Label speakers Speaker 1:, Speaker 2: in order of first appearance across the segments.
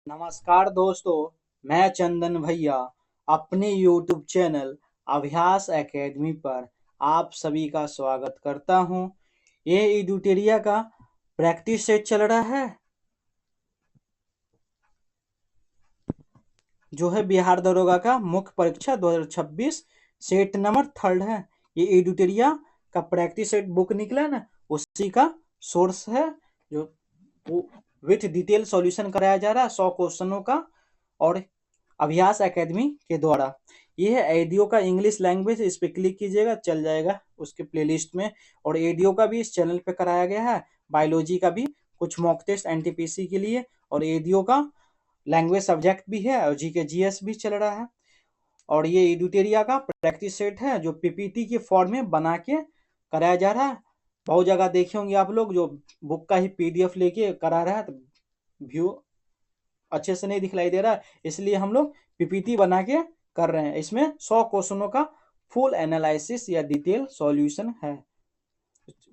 Speaker 1: नमस्कार दोस्तों, मैं चंदन भैया अपने YouTube चैनल अभ्यास एकेडमी पर आप सभी का स्वागत करता हूं। ये एडुटेरिया का प्रैक्टिस सेट चल रहा है जो है बिहार दरोगा का मुख्य परीक्षा 2026 सेट नंबर 3 है। ये एडुटेरिया का प्रैक्टिस सेट बुक निकला ना, उसी का सोर्स है जो विथ डिटेल सॉल्यूशन कराया जा रहा है 100 क्वेश्चनों का, और अभ्यास एकेडमी के द्वारा। ये है एडियो का इंग्लिश लैंग्वेज, इस पर क्लिक कीजिएगा चल जाएगा उसके प्लेलिस्ट में। और एडियो का भी इस चैनल पे कराया गया है, बायोलॉजी का भी कुछ मॉक टेस्ट एनटीपीसी के लिए, और एडियो का लैंग्वेज सब्जेक्ट भी है, और जीके जीएस भी चल रहा है। और ये एडुटेरिया का प्रैक्टिस सेट है जो पीपीटी के फॉर्म में बना के कराया जा रहा है। बहुत जगह देखे होंगे आप लोग जो बुक का ही पीडीएफ लेके करा रहा है, तो व्यू अच्छे से नहीं दिखलाई दे रहा है, इसलिए हम लोग पीपीटी बना के कर रहे हैं। इसमें 100 क्वेश्चनों का फुल एनालिसिस या डिटेल सॉल्यूशन है।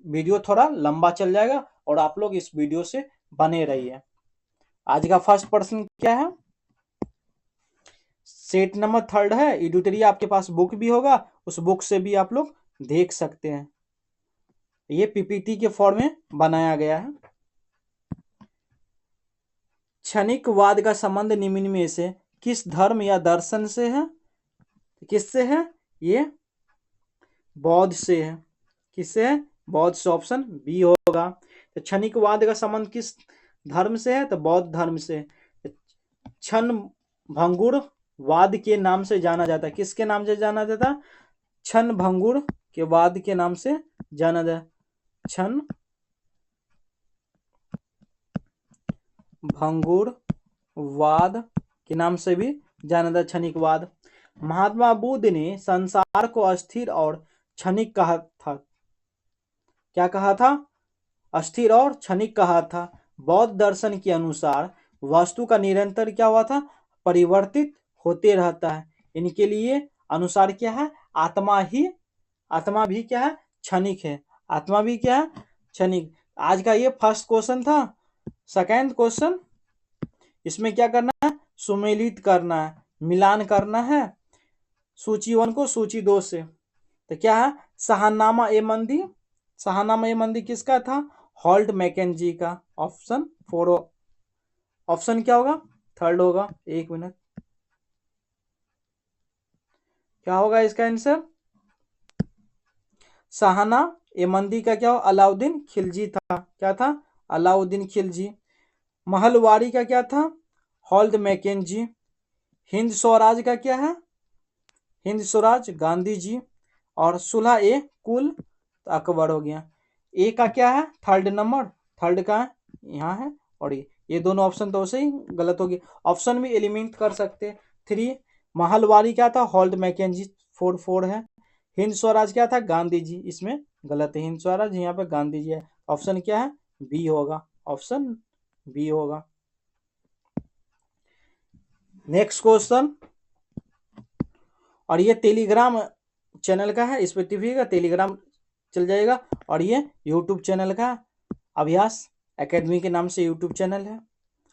Speaker 1: वीडियो थोड़ा लंबा चल जाएगा और आप लोग इस वीडियो से बने रहिए। आज का फर्स्ट प्रश्न क्या है? सेट नंबर 3 है, एडुटेरिया आपके पास बुक भी होगा, उस बुक से भी आप लोग देख सकते हैं। ये पीपीटी के फॉर्म में बनाया गया है। क्षणिकवाद का संबंध निम्न में से किस धर्म या दर्शन से है? किससे है? ये बौद्ध से है। किससे है? बौद्ध से। ऑप्शन बी होगा। तो क्षणिकवाद का संबंध किस धर्म से है? तो बौद्ध धर्म से। क्षण भंगुर वाद के नाम से जाना जाता है। किसके नाम से जाना जाता? क्षण भंगुर के वाद के नाम से जाना जाता। क्षण भंगुर वाद के नाम से भी जाना जाता, क्षणिकवाद। महात्मा बुद्ध ने संसार को अस्थिर और क्षणिक कहा था। क्या कहा था? अस्थिर और क्षणिक कहा था। बौद्ध दर्शन के अनुसार वस्तु का निरंतर क्या हुआ था? परिवर्तित होते रहता है। इनके लिए अनुसार क्या है? आत्मा भी क्या है? क्षणिक है। आत्मा भी क्या है? क्षणिक। आज का ये फर्स्ट क्वेश्चन था। सेकंड क्वेश्चन, इसमें क्या करना है? सुमेलित करना है, मिलान करना है सूची 1 को सूची 2 से। तो क्या है? शाहनामा ए मंदी। शाहनामा ए मंदी किसका था? हॉल्ट मैकेंजी का। ऑप्शन 4। ऑप्शन क्या होगा? 3 होगा। एक मिनट, क्या होगा इसका आंसर? शाहना ए मंदी का क्या हो? अलाउद्दीन खिलजी था। क्या था? अलाउद्दीन खिलजी। महलवारी का क्या था? Holt Mackenzie. हिंद स्वराज का क्या है? हिंद स्वराज गांधी जी। और सुलह ए कुल तो अकबर हो गया। ए का क्या है? 3rd number. 3rd का है यहाँ है। और ये दोनों ऑप्शन तो वैसे ही गलत हो गए। ऑप्शन भी एलिमिनेट कर सकते। 3 महलवारी क्या था? Holt Mackenzie. 4 है। हिंद स्वराज क्या था? गांधी जी। इसमें गलत है, हिंद स्वराज यहाँ पे गांधी जी है। ऑप्शन क्या है? बी होगा। ऑप्शन बी होगा। नेक्स्ट क्वेश्चन, और ये टेलीग्राम चैनल का है, इस पर टीवी का टेलीग्राम चल जाएगा। और ये यूट्यूब चैनल का अभ्यास एकेडमी के नाम से यूट्यूब चैनल है।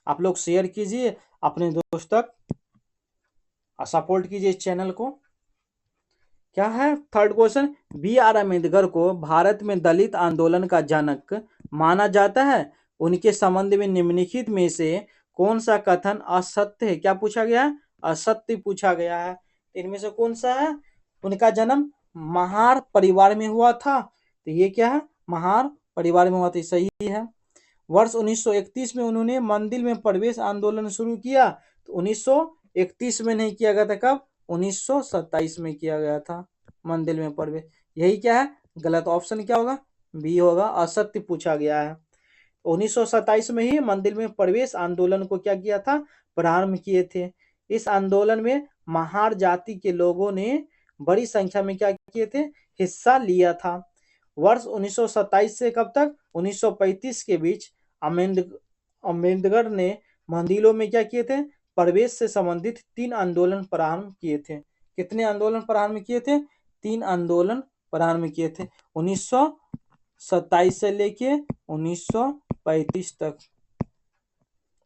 Speaker 1: आप लोग शेयर कीजिए अपने दोस्त तक, सपोर्ट कीजिए इस चैनल को। क्या है? 3rd question, B are Ambedkar को भारत में दलित आंदोलन का जनक माना जाता है। उनके संबंध में निम्नलिखित में से कौन सा कथन असत्य है? क्या पूछा गया है? असत्य पूछा गया है। इनमें से कौन सा है? उनका जन्म महार परिवार में हुआ था। तो ये क्या है? महार परिवार में हुआ था, सही है। वर्ष 1931 में उन्होंने मंदिर में प्रवेश आंदोलन शुरू किया। तो 1931 में नहीं किया गया था, कब? 1927 में किया गया था मंदिर में प्रवेश। यही क्या है? गलत। ऑप्शन क्या होगा? बी होगा। असत्य पूछा गया है। 1927 में ही मंदिर में प्रवेश आंदोलन को क्या किया था? प्रारंभ किए थे। इस आंदोलन में महार जाति के लोगों ने बड़ी संख्या में क्या किए थे? हिस्सा लिया था। वर्ष 1927 से कब तक? 1935 के बीच अम्बेडकर ने मंदिरों में क्या किए थे? प्रवेश से संबंधित 3 आंदोलन प्रारंभ किए थे। कितने आंदोलन प्रारंभ किए थे? 3 आंदोलन प्रारंभ किए थे 1927 से लेके 1935 तक।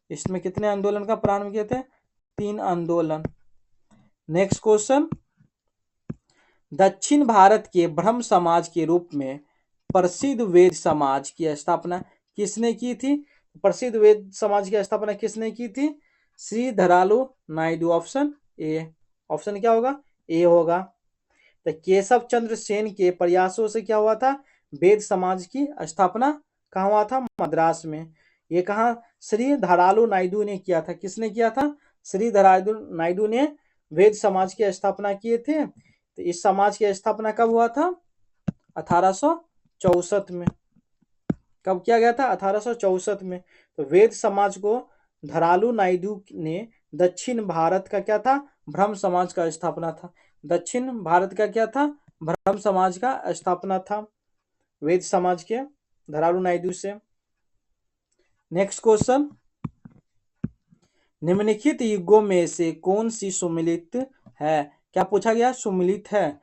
Speaker 1: इसमें कितने आंदोलन का प्रारंभ किए थे? 3 आंदोलन। नेक्स्ट क्वेश्चन, दक्षिण भारत के ब्रह्म समाज के रूप में प्रसिद्ध वेद समाज की स्थापना किसने की थी? प्रसिद्ध वेद समाज की स्थापना किसने की थी? श्री धरालू नायडू। Option A. ऑप्शन क्या होगा? ए होगा। तो केशव चंद्र सेन के प्रयासों से क्या हुआ था? वेद समाज की स्थापना कहाँ हुआ था? मद्रास में। ये कहाँ? श्री धरालू नायडू ने किया था। किसने किया था? श्री धरालू नायडू ने वेद समाज की स्थापना किए थे। तो इस समाज की स्थापना कब हुआ था? 1864 में। कब किया गया था? 1864 में। तो वेद समाज को धरालू नायडू ने दक्षिण भारत का क्या था? ब्रह्म समाज का स्थापना था। दक्षिण भारत का क्या था? ब्रह्म समाज का स्थापना था वेद समाज के धरालू नायडू से। नेक्स्ट क्वेश्चन, निम्नलिखित युगों में से कौन सी सुमिलित है? क्या पूछा गया? सुमिलित है।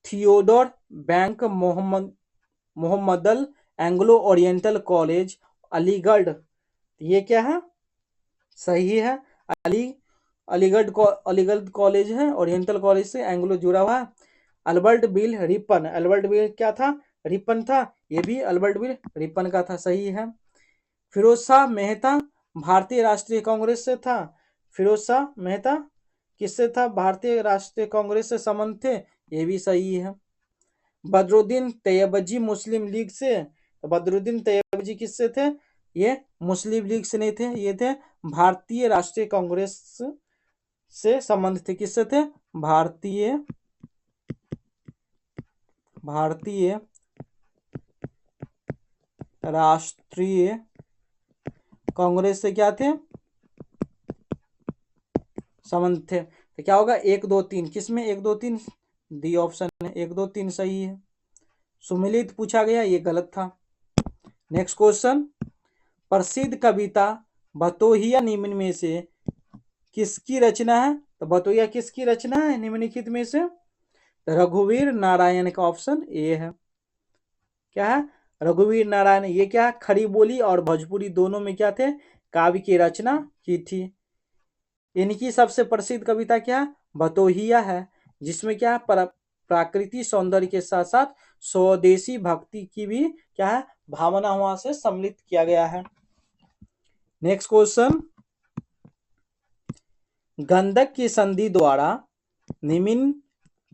Speaker 1: थियोडोर बैंक Mohammedan Anglo Oriental College Aligarh, ये क्या है? सही है। अलीगढ़ कॉलेज है, ओरिएंटल कॉलेज से एंग्लो जुड़ा हुआ है। Albert bill Ripon, Albert bill क्या था? रिपन था। ये भी अल्बर्ट बिल रिपन का था। सही है। फिरोज शाह मेहता भारतीय राष्ट्रीय कांग्रेस से था। फिरोज शाह मेहता किससे था? भारतीय राष्ट्रीय कांग्रेस से संबंध थे। ये भी सही है। बदरुद्दीन तैयबजी मुस्लिम लीग से, बदरुद्दीन तैयबजी किससे थे? ये मुस्लिम लीग से नहीं थे, ये थे भारतीय राष्ट्रीय कांग्रेस से संबंध थे। किससे थे? भारतीय राष्ट्रीय कांग्रेस से क्या थे? संबंध थे। तो क्या होगा? 1 2 3। किसमें 1 2 3? डी ऑप्शन है, 1 2 3 सही है। सुमिलित पूछा गया, ये गलत था। नेक्स्ट क्वेश्चन, प्रसिद्ध कविता भतोहिया निम्न में से किसकी रचना है? तो भतोहिया किसकी रचना है निम्नलिखित में से? रघुवीर नारायण का ऑप्शन ए है। क्या है? रघुवीर नारायण। ये क्या है? खड़ी बोली और भोजपुरी दोनों में क्या थे? काव्य की रचना की थी। इनकी सबसे प्रसिद्ध कविता क्या? भतोहिया है, जिसमें क्या है? प्राकृतिक सौंदर्य के साथ साथ स्वदेशी भक्ति की भी क्या है? भावना वहां से सम्मिलित किया गया है। नेक्स्ट क्वेश्चन, गंधक की संधि द्वारा निम्न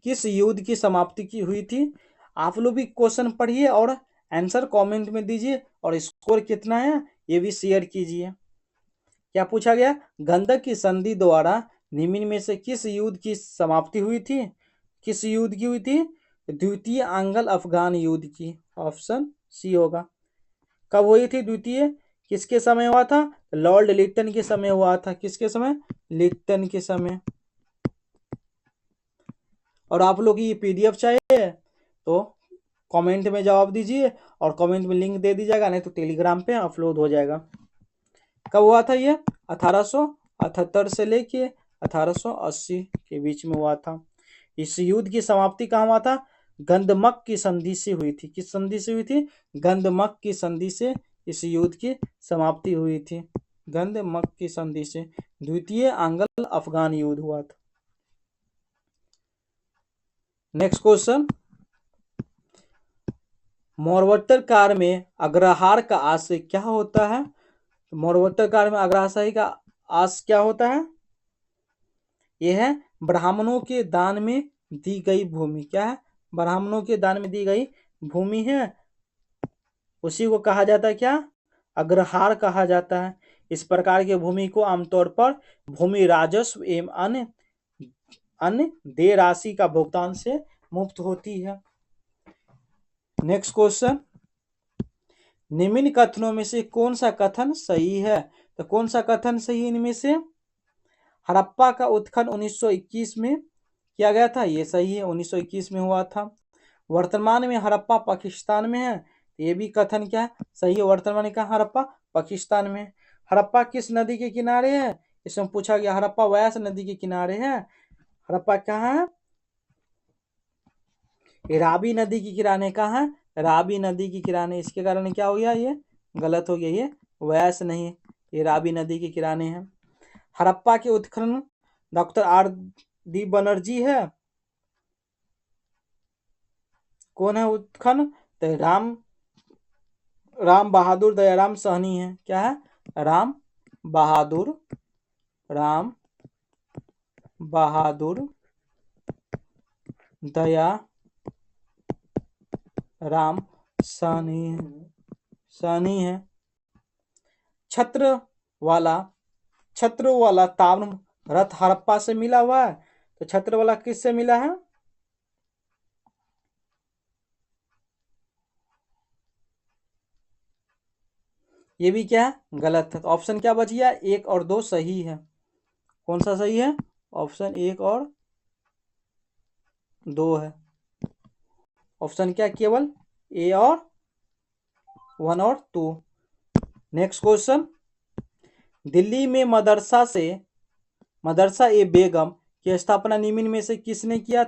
Speaker 1: किस युद्ध की समाप्ति की हुई थी? आप लोग भी क्वेश्चन पढ़िए और आंसर कमेंट में दीजिए, और स्कोर कितना है ये भी शेयर कीजिए। क्या पूछा गया? गंधक की संधि द्वारा निम्न में से किस युद्ध की समाप्ति हुई थी? किस युद्ध की हुई थी? द्वितीय आंग्ल अफगान युद्ध की। ऑप्शन सी होगा। कब हुई थी द्वितीय? किसके समय हुआ था? लॉर्ड लिटन के समय हुआ था। किसके समय? लिटन के समय। और आप लोग की पीडीएफ चाहिए तो कमेंट में जवाब दीजिए, और कमेंट में लिंक दे दी जाएगा, नहीं तो टेलीग्राम पे अपलोड हो जाएगा। कब हुआ था ये? 1878 से लेके 1880 के बीच में हुआ था। इस युद्ध की समाप्ति कहाँ हुआ था? गंधमक की संधि से हुई थी। किस संधि से हुई थी? गंधमक की संधि से इस युद्ध की समाप्ति हुई थी। गंधमक की संधि से द्वितीय आंग्ल अफगान युद्ध हुआ था। नेक्स्ट क्वेश्चन, मोरवत्तर में अग्रहार का आशय क्या होता है? मोरवत्तर में अग्रहाशय का आशय क्या होता है? यह है ब्राह्मणों के दान में दी गई भूमि। क्या है? ब्राह्मणों के दान में दी गई भूमि है, उसी को कहा जाता है क्या? अग्रहार कहा जाता है। इस प्रकार की भूमि को आमतौर पर भूमि राजस्व एवं अन्य देय राशि का भुगतान से मुक्त होती है। नेक्स्ट क्वेश्चन, निम्न कथनों में से कौन सा कथन सही है? तो कौन सा कथन सही है इनमें से? हड़प्पा का उत्खनन 1921 में किया गया था, ये सही है, 1921 में हुआ था। वर्तमान में हड़प्पा पाकिस्तान में है, ये भी कथन क्या है? सही है। वर्तमान का हड़प्पा पाकिस्तान में। हड़प्पा किस नदी के किनारे है? इसमें पूछा गया। हड़प्पा व्यास नदी के किनारे है। हड़प्पा कहाँ है? रावी नदी के किनारे। कहाँ है? रावी नदी के किनारे। इसके कारण क्या हो गया? ये गलत हो गया, ये व्यास नहीं, ये रावी नदी के किनारे हैं। हड़प्पा के उत्खनन डॉक्टर आर डी बनर्जी है। कौन है उत्खनन? तो राम बहादुर दयाराम सहनी है। क्या है? राम बहादुर दया राम सहनी है। छत्र वाला ताम्र रथ हड़प्पा से मिला हुआ है। तो छत्र वाला किससे मिला है? ये भी क्या है? गलत है। तो ऑप्शन क्या बच गया? 1 और 2 सही है। कौन सा सही है? ऑप्शन 1 और 2 है। ऑप्शन क्या? केवल ए और 1 और 2। नेक्स्ट क्वेश्चन, दिल्ली में मदरसा ए बेगम की स्थापना निम्न में से किसने किया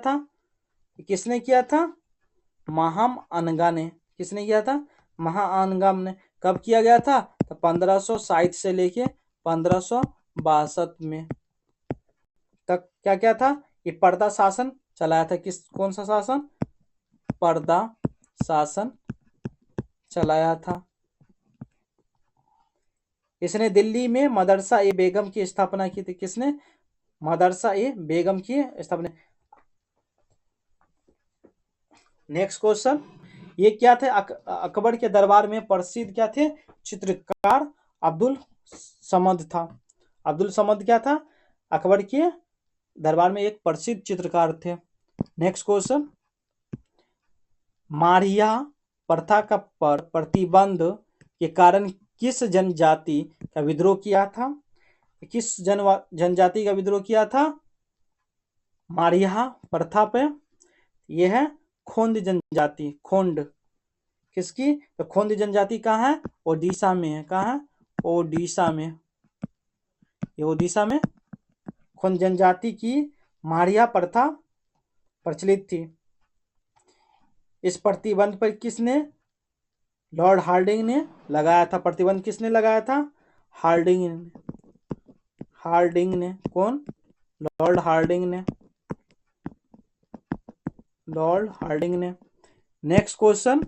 Speaker 1: था? महाम अनगा ने। किसने किया था? महाअनगम ने। कब किया गया था? तो 1560 से लेके 1562 में। तक क्या था? ये पर्दा शासन चलाया था। कौन सा शासन? पर्दा शासन चलाया था। इसने दिल्ली में मदरसा ए बेगम की स्थापना की थी। किसने? मदरसा ए बेगम की स्थापना। नेक्स्ट क्वेश्चन, ये क्या थे? अकबर के दरबार में प्रसिद्ध क्या थे? चित्रकार अब्दुल समद था। अब्दुल समद क्या था? अकबर के दरबार में एक प्रसिद्ध चित्रकार थे। नेक्स्ट क्वेश्चन, मारिया प्रथा का पर प्रतिबंध के कारण किस जनजाति का विद्रोह किया था? किस जनजाति का विद्रोह किया था मारिया प्रथा पे? यह है खोंद जनजाति। खोंड किसकी? तो खोंद जनजाति कहाँ है? ओडिशा में है। कहाँ है? ओडिशा में। ये ओडिशा में खोंद जनजाति की मारिया प्रथा प्रचलित थी। इस प्रतिबंध पर किसने? लॉर्ड हार्डिंग ने लगाया था। प्रतिबंध किसने लगाया था? हार्डिंग ने। कौन? लॉर्ड हार्डिंग ने। नेक्स्ट क्वेश्चन,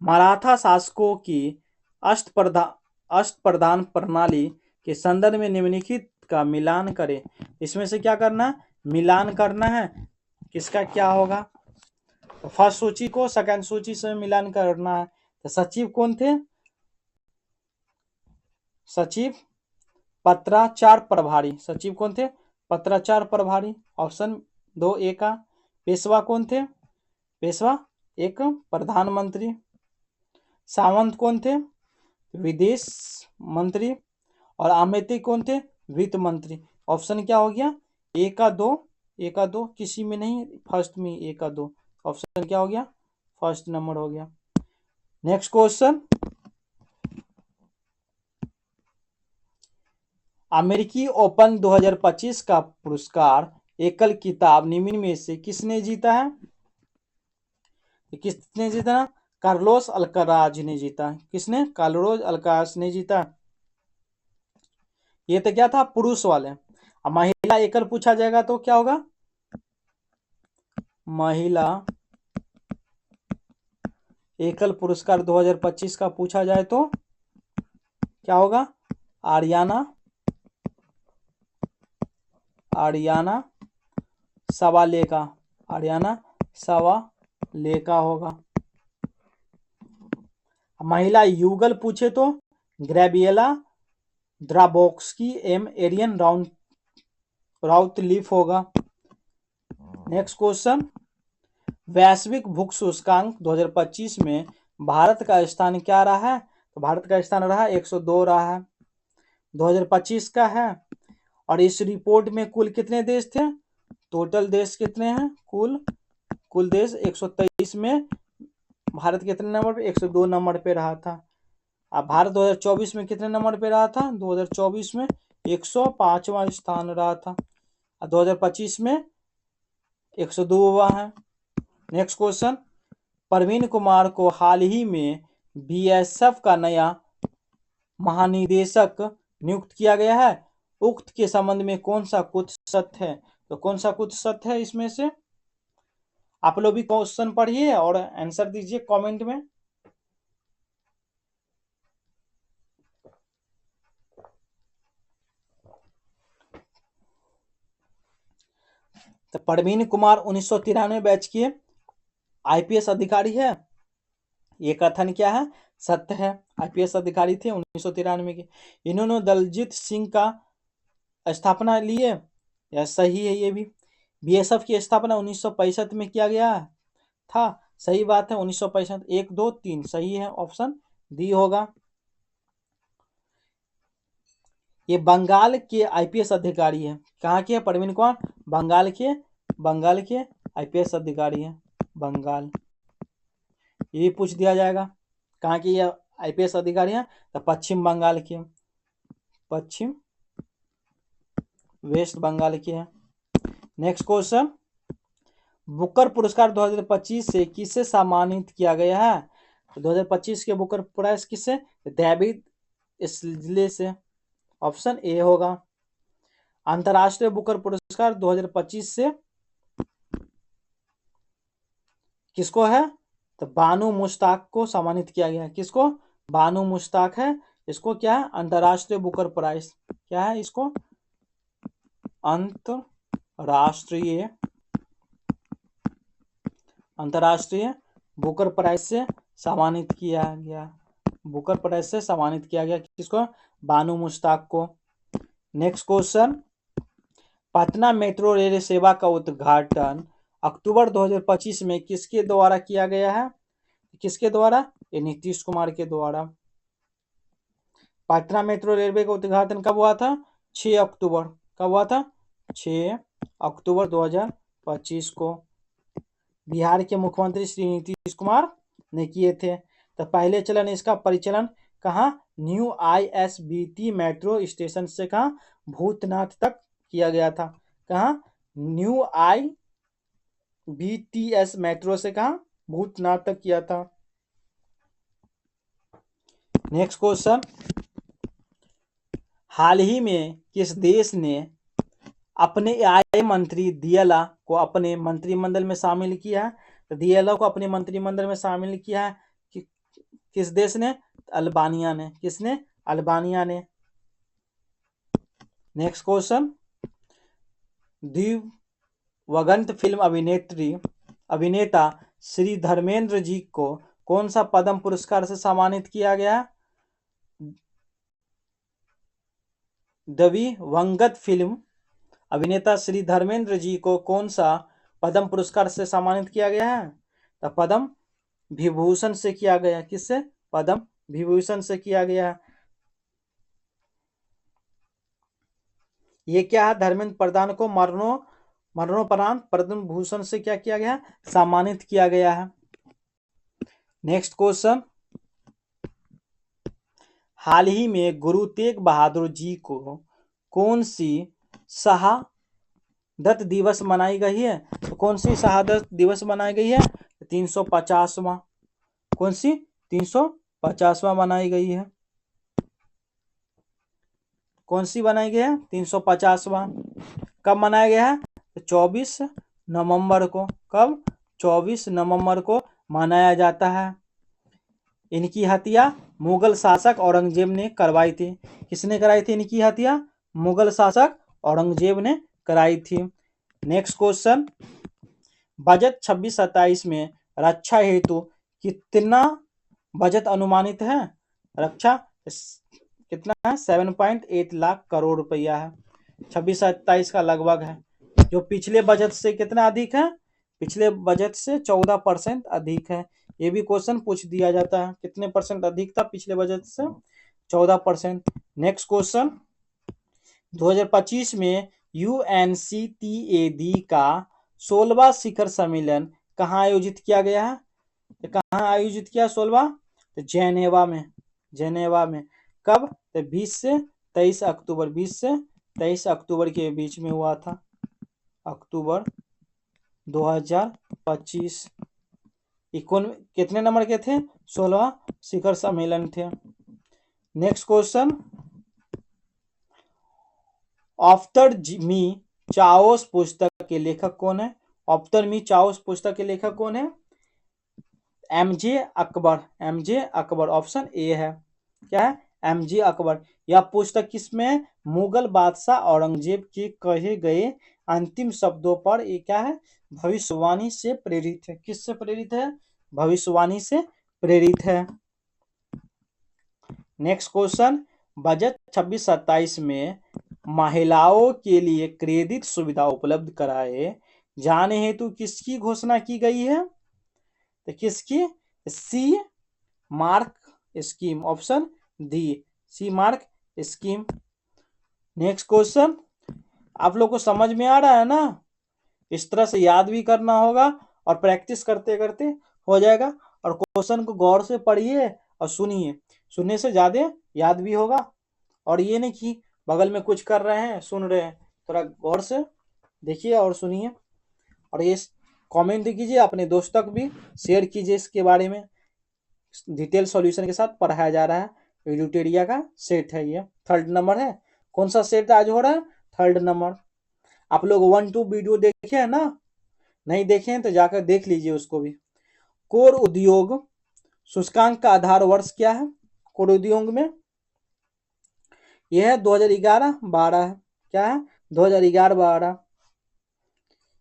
Speaker 1: मराठा शासकों की अष्टप्रधान प्रणाली के संदर्भ में निम्नलिखित का मिलान करें। इसमें से क्या करना है? मिलान करना है। किसका क्या होगा? तो फर्स्ट सूची को सेकंड सूची से मिलान करना है। तो सचिव कौन थे? सचिव पत्राचार प्रभारी। सचिव कौन थे? पत्राचार प्रभारी। ऑप्शन 2 ए का। पेशवा कौन थे? पेशवा एक प्रधानमंत्री। सावंत कौन थे? विदेश मंत्री। और अमेठी कौन थे? वित्त मंत्री। ऑप्शन क्या हो गया? ए का 2 किसी में नहीं, फर्स्ट में ए का 2। ऑप्शन क्या हो गया? फर्स्ट नंबर हो गया। नेक्स्ट क्वेश्चन, अमेरिकी ओपन 2025 का पुरस्कार एकल किताब निम्न में से किसने जीता है? किसने जीता? कार्लोस अल्काराज ने जीता। किसने? कार्लोस अल्काराज ने जीता। ये तो क्या था? पुरुष वाले। अब महिला एकल पूछा जाएगा तो क्या होगा? महिला एकल पुरस्कार 2025 का पूछा जाए तो क्या होगा? आरियाना सवालेका होगा। महिला युगल पूछे तो ग्रेबियला द्राबोक्स्की एरियन राउतलीफ होगा। नेक्स्ट क्वेश्चन, वैश्विक भूख सूचकांक 2025 में भारत का स्थान क्या रहा है? तो भारत का स्थान रहा 102 रहा है, 2025 का है। और इस रिपोर्ट में कुल कितने देश थे? टोटल देश कितने हैं? कुल देश 123 में भारत कितने नंबर पे? 102 नंबर पे रहा था। अब भारत 2024 में कितने नंबर पे रहा था? 2024 में 105वां स्थान रहा था। 2025 में 102वां है। नेक्स्ट क्वेश्चन, प्रवीण कुमार को हाल ही में बीएसएफ का नया महानिदेशक नियुक्त किया गया है। उक्त के संबंध में कौन सा कुछ सत्य है? तो कौन सा कुछ सत्य है इसमें से? आप लोग भी क्वेश्चन पढ़िए और आंसर दीजिए कमेंट में। तो परवीन कुमार 1993 बैच के आईपीएस अधिकारी है। ये कथन क्या है? सत्य है। आईपीएस अधिकारी थे 1993 के। इन्होंने दलजीत सिंह का स्थापना ली है, या सही है ये भी। बीएसएफ की स्थापना 1965 में किया गया था। सही बात है, 1965। 1 2 3 सही है, ऑप्शन डी होगा। ये बंगाल के आईपीएस अधिकारी है। कहाँ के है परवीन कुमार? बंगाल के आईपीएस अधिकारी है, बंगाल। ये भी पूछ दिया जाएगा। कहाँ की ये आईपीएस अधिकारी है? तो पश्चिम बंगाल के, पश्चिम वेस्ट बंगाल के है। नेक्स्ट क्वेश्चन, बुकर पुरस्कार 2025 से किसे सम्मानित किया गया है? तो 2025 के बुकर प्राइज किसे? डेविड इस्ले से, ऑप्शन ए होगा। अंतर्राष्ट्रीय बुकर पुरस्कार 2025 से किसको है? तो बानू मुश्ताक को सम्मानित किया गया है। किसको? बानू मुश्ताक है। इसको क्या है? अंतर्राष्ट्रीय बुकर प्राइज। क्या है इसको? अंतर्राष्ट्रीय बुकर प्राइज से सम्मानित किया गया। बुकर प्राइज से सम्मानित किया गया किसको? बानू मुश्ताक को। Next question, Patna metro rail सेवा का उद्घाटन अक्टूबर 2025 में किसके द्वारा किया गया है? किसके द्वारा? ये नीतीश कुमार के द्वारा। पटना मेट्रो रेलवे का उद्घाटन कब हुआ था? 6 अक्टूबर। कब हुआ था? 6 अक्टूबर 2025 को बिहार के मुख्यमंत्री श्री नीतीश कुमार ने किए थे। तो पहले चलन इसका परिचालन कहाँ? न्यू आईएसबीटी मेट्रो स्टेशन से कहाँ? भूतनाथ तक किया गया था। कहाँ? न्यू आईबीटीएस मेट्रो से कहाँ? भूतनाथ तक किया था। नेक्स्ट क्वेश्चन, हाल ही में किस देश ने अपने आय मंत्री दियाला को अपने मंत्रिमंडल में शामिल किया है? तो दियाला को अपने मंत्रिमंडल में शामिल किया है कि किस देश ने? अल्बानिया ने। किसने? अल्बानिया ने। नेक्स्ट क्वेश्चन, दिवंगत फिल्म अभिनेता श्री धर्मेंद्र जी को कौन सा पद्म पुरस्कार से सम्मानित किया गया? दिवंगत फिल्म अभिनेता श्री धर्मेंद्र जी को कौन सा पद्म पुरस्कार से सम्मानित किया गया है? तो पद्म विभूषण से किया गया। किससे? पद्म विभूषण से किया गया। ये क्या है? धर्मेंद्र प्रधान को मरणोपरांत पद्म भूषण से क्या किया गया? सम्मानित किया गया है। नेक्स्ट क्वेश्चन, हाल ही में गुरु तेग बहादुर जी को कौन सी शहादत दिवस मनाई गई है? तो कौन सी शहादत दिवस मनाई गई है? 350वां। कौन सी? 350वां मनाई गई है। कौन सी बनाई गई है? 350वां। कब मनाया गया है? 24 नवंबर को। कब? 24 नवंबर को मनाया जाता है। इनकी हत्या मुगल शासक औरंगजेब ने करवाई थी। किसने कराई थी इनकी हत्या? मुगल शासक औरंगजेब ने कराई थी। नेक्स्ट क्वेश्चन, बजट 26-27 में रक्षा हेतु कितना बजट अनुमानित है? रक्षा कितना है? 7.8 लाख करोड़ रुपया है। 26-27 का लगभग है, जो पिछले बजट से कितना अधिक है? पिछले बजट से 14% अधिक है। ये भी क्वेश्चन पूछ दिया जाता है, कितने परसेंट अधिक था पिछले बजट से? 14%। नेक्स्ट क्वेश्चन, 2025 में यूएनसीटीएडी का 16वां शिखर सम्मेलन कहाँ आयोजित किया गया है? तो कहाँ आयोजित किया 16वां? तो जेनेवा में। कब? तो 20 से 23 अक्टूबर। 20 से 23 अक्टूबर के बीच में हुआ था, अक्टूबर 2025। कितने नंबर के थे? 16वां शिखर सम्मेलन थे। Next question, after me chaos पुस्तक के लेखक कौन है? आफ्टर मी चाओस पुस्तक के लेखक कौन है? MJ Akbar. MJ Akbar option A है। क्या है? एमजे अकबर। यह पुस्तक किसमें? मुगल बादशाह औरंगजेब के कहे गए अंतिम शब्दों पर ये क्या है? भविष्यवाणी से प्रेरित है। किससे प्रेरित है? भविष्यवाणी से प्रेरित है। नेक्स्ट क्वेश्चन, बजट 26-27 में महिलाओं के लिए क्रेडिट सुविधा उपलब्ध कराए जाने हेतु किसकी घोषणा की गई है? तो किसकी? C mark scheme. Option D, C mark scheme. Next question, आप लोग को समझ में आ रहा है ना? इस तरह से याद भी करना होगा और प्रैक्टिस करते करते हो जाएगा। और क्वेश्चन को गौर से पढ़िए और सुनिए, सुनने से ज्यादा याद भी होगा। और ये नहीं कि बगल में कुछ कर रहे हैं सुन रहे हैं, थोड़ा गौर से देखिए और सुनिए। और ये कमेंट कीजिए, अपने दोस्तों को भी शेयर कीजिए इसके बारे में। डिटेल सॉल्यूशन के साथ पढ़ाया जा रहा है। एडुटेरिया का सेट है, ये 3rd नंबर है। कौन सा सेट आज हो रहा है? 3rd number. आप लोग 1-2 वीडियो देखे हैं ना? नहीं देखे हैं तो जाकर देख लीजिए उसको भी। कोर उद्योग सूचकांक का आधार वर्ष क्या है? कोर उद्योग में यह है 2011-12 है। क्या है? 2011-12,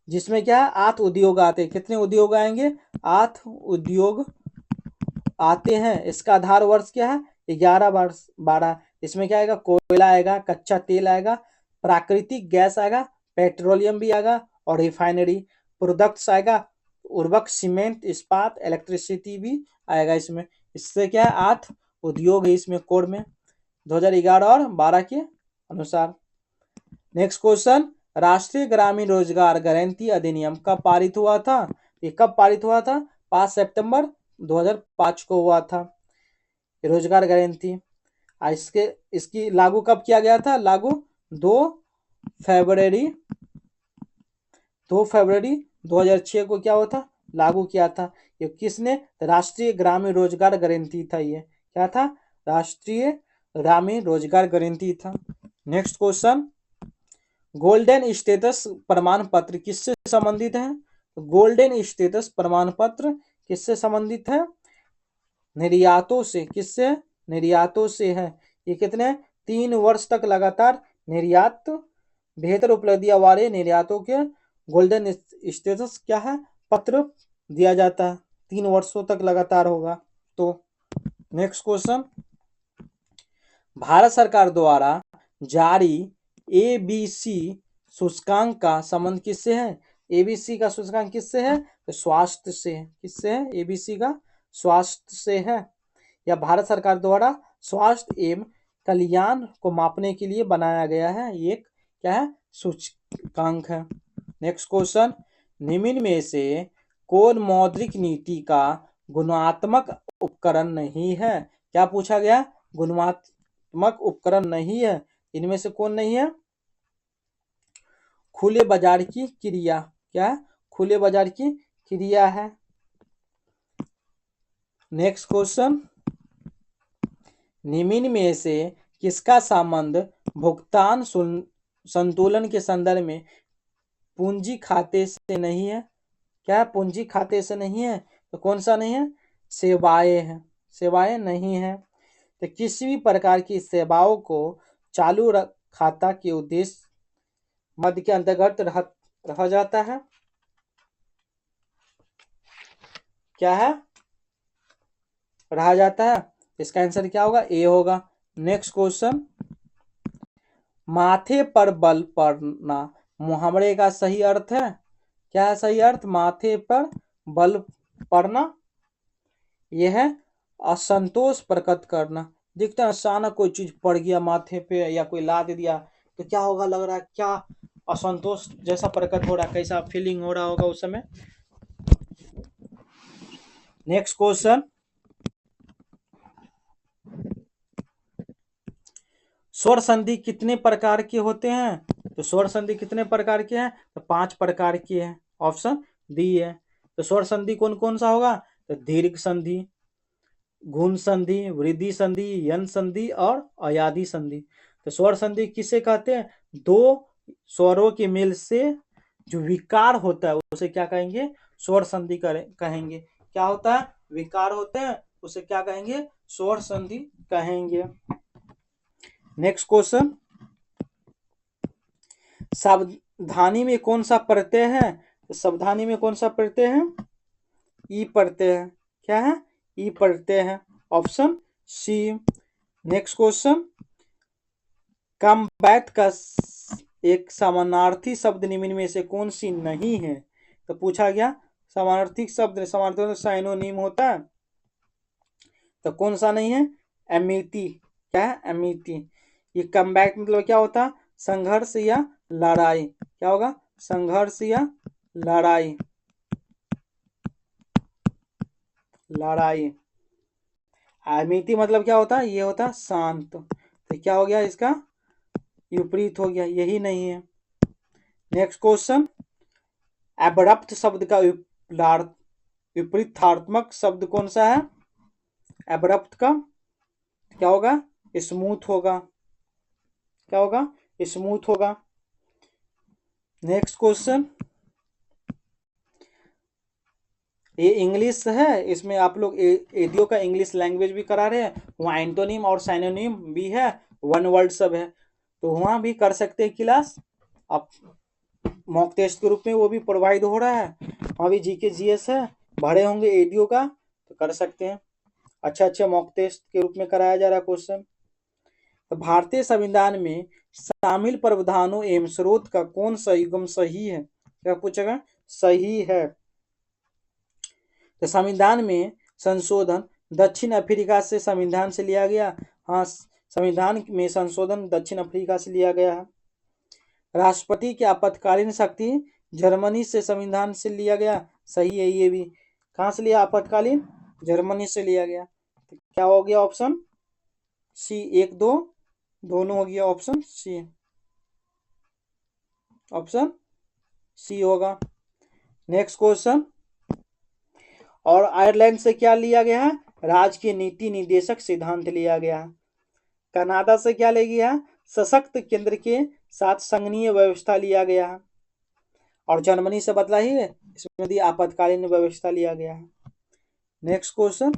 Speaker 1: जिसमें क्या है? 8 उद्योग आते हैं। कितने उद्योग आएंगे? 8 उद्योग आते हैं। इसका आधार वर्ष क्या है? 11-12। इसमें क्या आएगा? कोयला आएगा, कच्चा तेल आएगा, प्राकृतिक गैस आएगा, पेट्रोलियम भी आएगा और रिफाइनरी प्रोडक्ट्स आएगा, उर्वरक, सीमेंट, इस्पात, इलेक्ट्रिसिटी भी आएगा इसमें। इससे क्या है? 8 उद्योग है इसमें कोर में 2011 और 12 के अनुसार। नेक्स्ट क्वेश्चन, राष्ट्रीय ग्रामीण रोजगार गारंटी अधिनियम कब पारित हुआ था? ये कब पारित हुआ था? 5 सितंबर 2005 को हुआ था रोजगार गारंटी। इसकी लागू कब किया गया था? लागू 2 फरवरी 2006 को क्या हुआ था? लागू किया था। ये किसने? राष्ट्रीय ग्रामीण रोजगार गारंटी था। ये क्या था? राष्ट्रीय ग्रामीण रोजगार गारंटी था। नेक्स्ट क्वेश्चन, गोल्डन स्टेटस प्रमाण पत्र किससे संबंधित है? गोल्डन स्टेटस प्रमाण पत्र किससे संबंधित है? निर्यातों से। किससे? निर्यातों से है। ये कितने? 3 वर्ष तक लगातार निर्यात, बेहतर उपलब्धियां वाले निर्यातों के गोल्डन स्टेटस क्या है? पत्र दिया जाता है। 3 वर्षों तक लगातार होगा। तो नेक्स्ट क्वेश्चन, भारत सरकार द्वारा जारी एबीसी सूचकांक का संबंध किससे है? एबीसी का सूचकांक किससे है? तो स्वास्थ्य से। किससे है? एबीसी का स्वास्थ्य से है। यह भारत सरकार द्वारा स्वास्थ्य एवं कल्याण को मापने के लिए बनाया गया है। एक क्या है? सूचकांक है। नेक्स्ट क्वेश्चन, निम्न में से कौन मौद्रिक नीति का गुणात्मक उपकरण नहीं है? क्या पूछा गया? गुणात्मक उपकरण नहीं है। इनमें से कौन नहीं है? खुले बाजार की क्रिया। क्या? खुले बाजार की क्रिया है। नेक्स्ट क्वेश्चन, निम्न में से किसका संबंध भुगतान संतुलन के संदर्भ में पूंजी खाते से नहीं है? क्या? पूंजी खाते से नहीं है। तो कौन सा नहीं है? सेवाएं है। सेवाएं नहीं है। तो किसी भी प्रकार की सेवाओं को चालू खाता के उद्देश्य मद के अंतर्गत रह जाता है। क्या है? रहा जाता है। इसका आंसर क्या होगा? ए होगा। नेक्स्ट क्वेश्चन, माथे पर बल पड़ना मुहावरे का सही अर्थ है? क्या है सही अर्थ? माथे पर बल पड़ना यह है असंतोष प्रकट करना। देखते हैं अचानक कोई चीज पड़ गया माथे पे या कोई लाद दिया तो क्या होगा? लग रहा है क्या असंतोष जैसा प्रकट हो रहा है, कैसा फीलिंग हो रहा होगा उस समय। नेक्स्ट क्वेश्चन, स्वर संधि कितने प्रकार के होते हैं? तो स्वर संधि कितने प्रकार के हैं? तो 5 प्रकार के हैं। ऑप्शन डी है। तो स्वर संधि कौन कौन सा होगा? तो दीर्घ संधि, गुण संधि, वृद्धि संधि, यन संधि और अयादि संधि। तो स्वर संधि किसे कहते हैं? दो स्वरों के मेल से जो विकार होता है उसे क्या कहेंगे? स्वर संधि कहेंगे। क्या होता है? विकार होते हैं, उसे क्या कहेंगे? स्वर संधि कहेंगे। नेक्स्ट क्वेश्चन, सावधानी में कौन सा प्रत्यय है? तो सावधानी में कौन सा प्रत्यय है? ई प्रत्यय है। क्या है? ई प्रत्यय है। Option C. Next question, combat का एक समानार्थी शब्द निम्न में से कौन सी नहीं है? तो पूछा गया समानार्थी शब्द, समानार्थी मतलब साइनोनिम होता है, तो कौन सा नहीं है? एमिटी। क्या है? एमिटी। ये कॉम्बैट मतलब क्या होता है? संघर्ष या लड़ाई। क्या होगा? संघर्ष या लड़ाई। लड़ाई। एमिटी मतलब क्या होता है? ये होता है शांत। तो क्या हो गया इसका? विपरीत हो गया, यही नहीं है। नेक्स्ट क्वेश्चन, एब्रप्ट शब्द का विपरीतार्थमक शब्द कौन सा है? एब्रप्ट का क्या होगा? स्मूथ होगा। क्या होगा? स्मूथ होगा। नेक्स्ट क्वेश्चन, ये इंग्लिश है, इसमें आप लोग एडियो का इंग्लिश लैंग्वेज भी करा रहे हैं, वहाँ एंटोनिम और साइनोनिम भी है, वन वर्ड सब है, तो वहाँ भी कर सकते हैं क्लास। आप मॉक टेस्ट के रूप में वो भी प्रोवाइड हो रहा है, वहाँ भी जीके जीएस है, भरे होंगे एडियो का तो कर सकते हैं। अच्छा अच्छा मॉक टेस्ट के रूप में कराया जा रहा है क्वेश्चन। तो भारतीय संविधान में शामिल प्रावधानों एवं स्रोत का कौन सा युग्म सही है? क्या पूछेगा? सही है। तो संविधान में संशोधन दक्षिण अफ्रीका से संविधान से लिया गया। हाँ, संविधान में संशोधन दक्षिण अफ्रीका से लिया गया है। राष्ट्रपति की आपातकालीन शक्ति जर्मनी से संविधान से लिया गया। सही है ये भी। कहाँ से लिया आपातकालीन? जर्मनी से लिया गया। तो क्या हो गया? Option C. एक दो दोनों हो गया, ऑप्शन सी। ऑप्शन सी होगा। नेक्स्ट क्वेश्चन, और आयरलैंड से क्या लिया गया है? राज्य के नीति निर्देशक सिद्धांत लिया गया है। कनाडा से क्या ले गया? सशक्त केंद्र के साथ संघीय व्यवस्था लिया गया है। और जर्मनी से बदला ही है, इसमें भी आपातकालीन व्यवस्था लिया गया है। नेक्स्ट क्वेश्चन,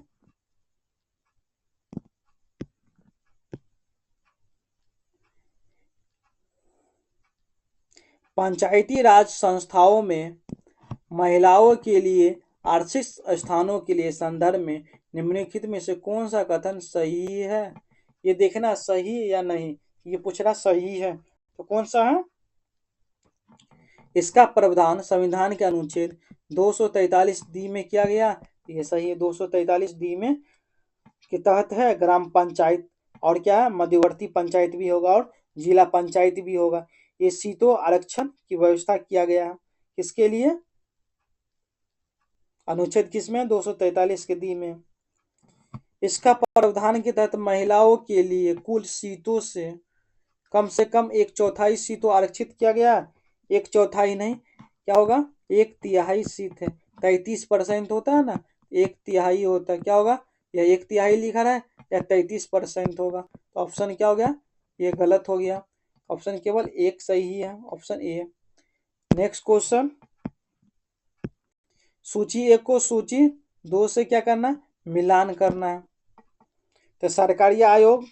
Speaker 1: पंचायती राज संस्थाओं में महिलाओं के लिए आरक्षित स्थानों के लिए संदर्भ में निम्नलिखित में से कौन सा कथन सही है? ये देखना सही या नहीं, ये पूछना सही है तो कौन सा है? इसका प्रावधान संविधान के अनुच्छेद 243 डी में किया गया। ये सही है, 243 डी में के तहत है। ग्राम पंचायत और क्या है? मध्यवर्ती पंचायत भी होगा और जिला पंचायत भी होगा। ये सीटों आरक्षण की व्यवस्था किया गया है। किसके लिए? अनुच्छेद किसमें? 243 के डी में। इसका प्रावधान के तहत महिलाओं के लिए कुल सीटों से कम एक चौथाई सीटों आरक्षित किया गया। एक चौथाई नहीं, क्या होगा? एक तिहाई सीट है। 33% होता है ना, एक तिहाई होता है। क्या होगा? यह एक तिहाई लिखा है या 33% होगा? तो ऑप्शन क्या हो गया? ये गलत हो गया। ऑप्शन केवल एक सही है, ऑप्शन ए। नेक्स्ट क्वेश्चन, सूची एक को सूची दो से क्या करना? मिलान करना है। तो सरकारी आयोग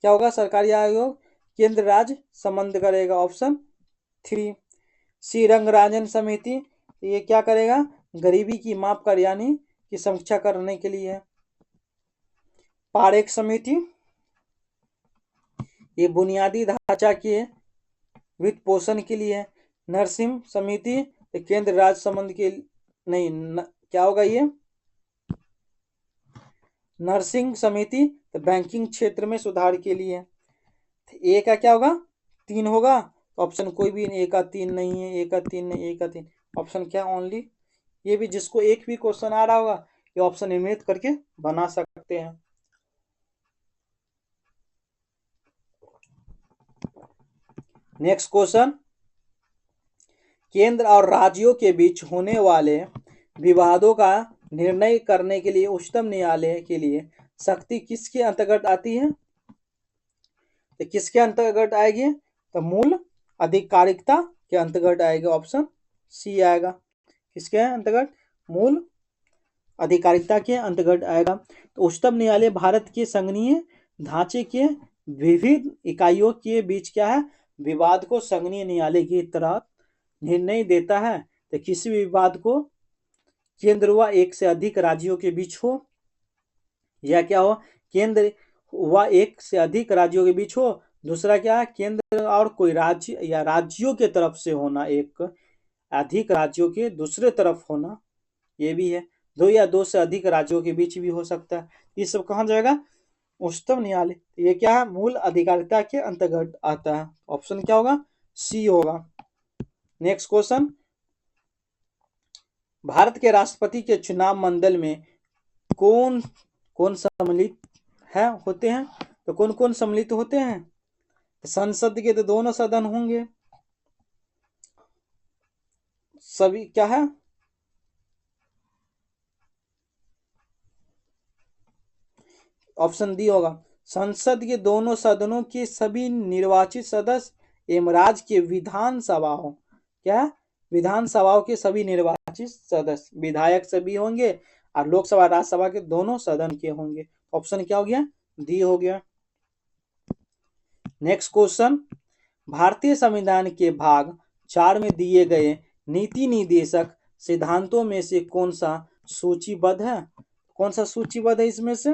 Speaker 1: क्या होगा? सरकारी आयोग केंद्र राज्य संबंध करेगा, ऑप्शन 3। सी रंगराजन समिति, ये क्या करेगा? गरीबी की माप कर यानी की समीक्षा करने के लिए। पारेख समिति, ये बुनियादी ढांचा के वित्त पोषण के लिए। नरसिम्हा समिति केंद्र राज्य संबंध के नहीं क्या होगा ये? नरसिंह समिति तो बैंकिंग क्षेत्र में सुधार के लिए। ए का क्या होगा? 3 होगा। तो ऑप्शन कोई भी नहीं, ए का 3 नहीं है, ए का 3 नहीं, ए का 3। ऑप्शन क्या? ओनली। ये भी जिसको एक भी क्वेश्चन आ रहा होगा ये ऑप्शन इमेज करके बना सकते हैं। नेक्स्ट क्वेश्चन, केंद्र और राज्यों के बीच होने वाले विवादों का निर्णय करने के लिए उच्चतम न्यायालय के लिए शक्ति किसके अंतर्गत आती है? तो किसके अंतर्गत आएगी? तो मूल अधिकारिकता के अंतर्गत आएगी। ऑप्शन सी आएगा। किसके अंतर्गत? मूल अधिकारिकता के अंतर्गत आएगा। तो उच्चतम न्यायालय भारत के संघीय ढांचे के विविध इकाइयों के बीच क्या है? विवाद को संघीय न्यायालय की तरह निर्णय देता है। तो किसी भी विवाद को केंद्र व एक से अधिक राज्यों के बीच हो, या क्या हो? केंद्र व एक से अधिक राज्यों के बीच हो। दूसरा क्या है? केंद्र और कोई राज्य या राज्यों के तरफ से होना, एक अधिक राज्यों के दूसरे तरफ होना, ये भी है। दो या दो से अधिक राज्यों के बीच भी हो सकता है। ये सब कहाँ जाएगा? उच्चतम न्यायालय। ये क्या है? मूल अधिकारिता के अंतर्गत आता है। ऑप्शन क्या होगा? सी होगा। नेक्स्ट क्वेश्चन, भारत के राष्ट्रपति के चुनाव मंडल में कौन कौन सम्मिलित है होते हैं? तो कौन कौन सम्मिलित होते हैं? संसद के तो दोनों सदन होंगे, सभी क्या है? ऑप्शन डी होगा। संसद के दोनों सदनों के सभी निर्वाचित सदस्य एवं राज्य के विधानसभाओं, क्या? विधानसभाओं के सभी निर्वाचित सदस्य, विधायक सभी होंगे और लोकसभा राज्यसभा के दोनों सदन के होंगे। ऑप्शन क्या हो गया? डी हो गया। नेक्स्ट क्वेश्चन, भारतीय संविधान के भाग 4 में दिए गए नीति निर्देशक सिद्धांतों में से कौन सा सूचीबद्ध है? कौन सा सूचीबद्ध है इसमें से?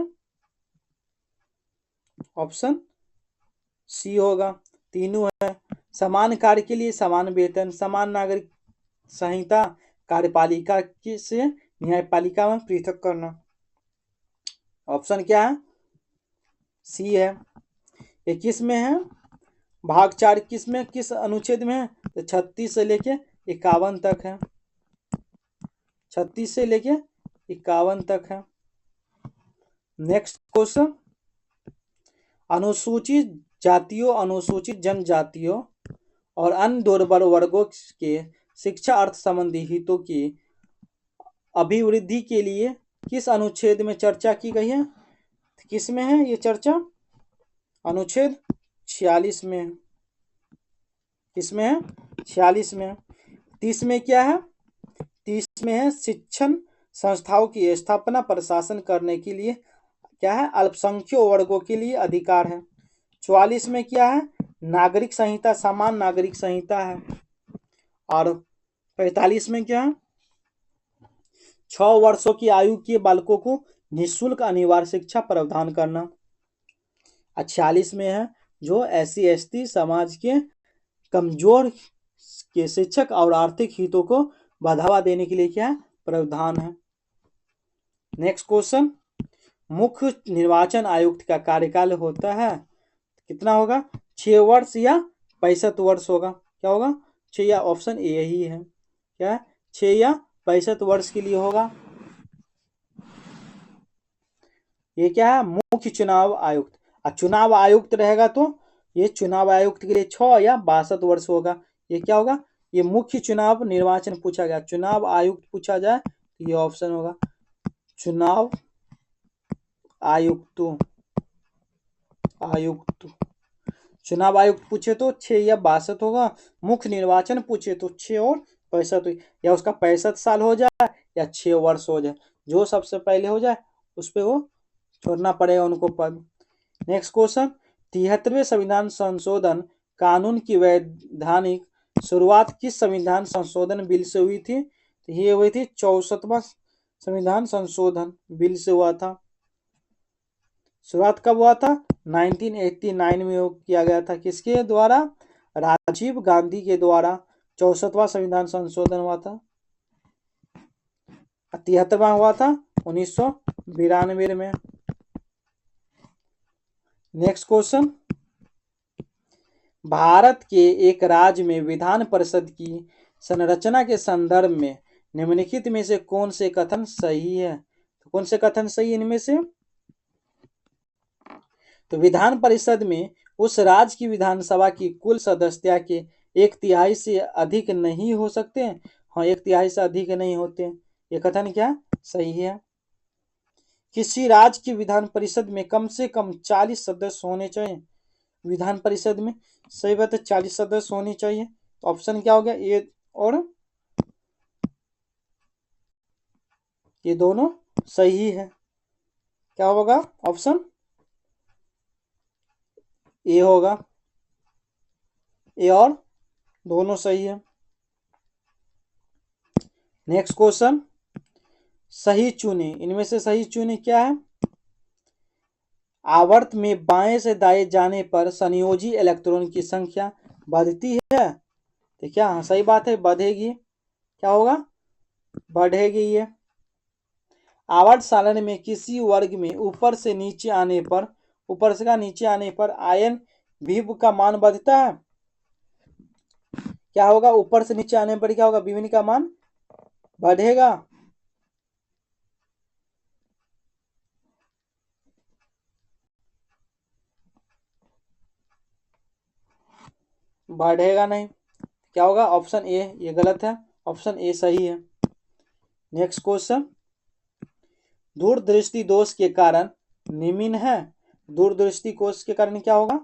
Speaker 1: ऑप्शन सी होगा। तीनों है। समान कार्य के लिए समान वेतन, समान नागरिक संहिता, कार्यपालिका से न्यायपालिका में पृथक करना। ऑप्शन क्या है? सी है। ये किस में है? भाग 4 किस में, किस अनुच्छेद में है? तो 36 से लेके 51 तक है। 36 से लेके 51 तक है। नेक्स्ट क्वेश्चन, अनुसूचित जातियों, अनुसूचित जनजातियों और अन्य दुर्बल वर्गों के शिक्षा अर्थ संबंधी हितों की अभिवृद्धि के लिए किस अनुच्छेद में चर्चा की गई है? किस में है ये चर्चा? अनुच्छेद 46 में। किस में है? 46 में। 30 में क्या है? 30 में है शिक्षण संस्थाओं की स्थापना प्रशासन करने के लिए, क्या है? अल्पसंख्यक वर्गों के लिए अधिकार है। 44 में क्या है? नागरिक संहिता, समान नागरिक संहिता है। और 45 में क्या है? 6 वर्षों की आयु के बालकों को निःशुल्क अनिवार्य शिक्षा प्रदान करना। 46 में है जो SC/ST समाज के कमजोर के शिक्षक और आर्थिक हितों को बढ़ावा देने के लिए क्या है? प्रावधान है। नेक्स्ट क्वेश्चन, मुख्य निर्वाचन आयुक्त का कार्यकाल होता है कितना होगा? 6 वर्ष या 65 वर्ष होगा। क्या होगा? 6 या ऑप्शन ए ही है। क्या? 6 या 65 वर्ष के लिए होगा। ये क्या है? मुख्य चुनाव आयुक्त। और चुनाव आयुक्त रहेगा तो ये चुनाव आयुक्त के लिए 6 या 62 वर्ष होगा। ये क्या होगा? ये मुख्य चुनाव निर्वाचन पूछा गया, चुनाव आयुक्त पूछा जाए तो ये ऑप्शन होगा चुनाव आयुक्त। चुनाव आयुक्त पूछे तो 6 या 62 होगा। मुख्य निर्वाचन पूछे तो 6 और 65, या उसका 65 साल हो जाए या 6 वर्ष हो जाए, जो सबसे पहले हो जाए उस पर वो छोड़ना पड़ेगा उनको पद। नेक्स्ट क्वेश्चन, 73वें संविधान संशोधन कानून की वैधानिक शुरुआत किस संविधान संशोधन बिल से हुई थी? तो ये हुई थी 64वां संविधान संशोधन बिल से हुआ था। शुरुआत कब हुआ था? 1989 में किया गया था। किसके द्वारा? राजीव गांधी के द्वारा 64वां संविधान संशोधन हुआ था। 73वां हुआ था 1992 में। नेक्स्ट क्वेश्चन, भारत के एक राज्य में विधान परिषद की संरचना के संदर्भ में निम्नलिखित में से कौन से कथन सही है? तो कौन से कथन सही है इनमें से? तो विधान परिषद में उस राज्य की विधानसभा की कुल सदस्यता के 1/3 से अधिक नहीं हो सकते हैं। हाँ, 1/3 से अधिक नहीं होते हैं। ये कथन क्या? सही है। किसी राज्य की विधान परिषद में कम से कम 40 सदस्य होने चाहिए। विधान परिषद में सही बात है 40 सदस्य होने चाहिए। तो ऑप्शन क्या हो गया, ए और ये दोनों सही है। क्या होगा ऑप्शन ए होगा, ए और दोनों सही है। नेक्स्ट क्वेश्चन, सही चुने, इनमें से सही चुने क्या है। आवर्त में बाएं से दाएं जाने पर संयोजी इलेक्ट्रॉन की संख्या बढ़ती है। तो क्या हाँ सही बात है, बढ़ेगी। क्या होगा, बढ़ेगी ये। आवर्त सारण में किसी वर्ग में ऊपर से नीचे आने पर, ऊपर से का नीचे आने पर आयन विभव का मान बढ़ता है। क्या होगा, ऊपर से नीचे आने पर क्या होगा, विभिन्न का मान बढ़ेगा। बढ़ेगा नहीं। क्या होगा, ऑप्शन ए, ये गलत है, ऑप्शन ए सही है। नेक्स्ट क्वेश्चन, दूरदृष्टि दोष के कारण निम्न है। दूरदृष्टि दोष के कारण क्या होगा,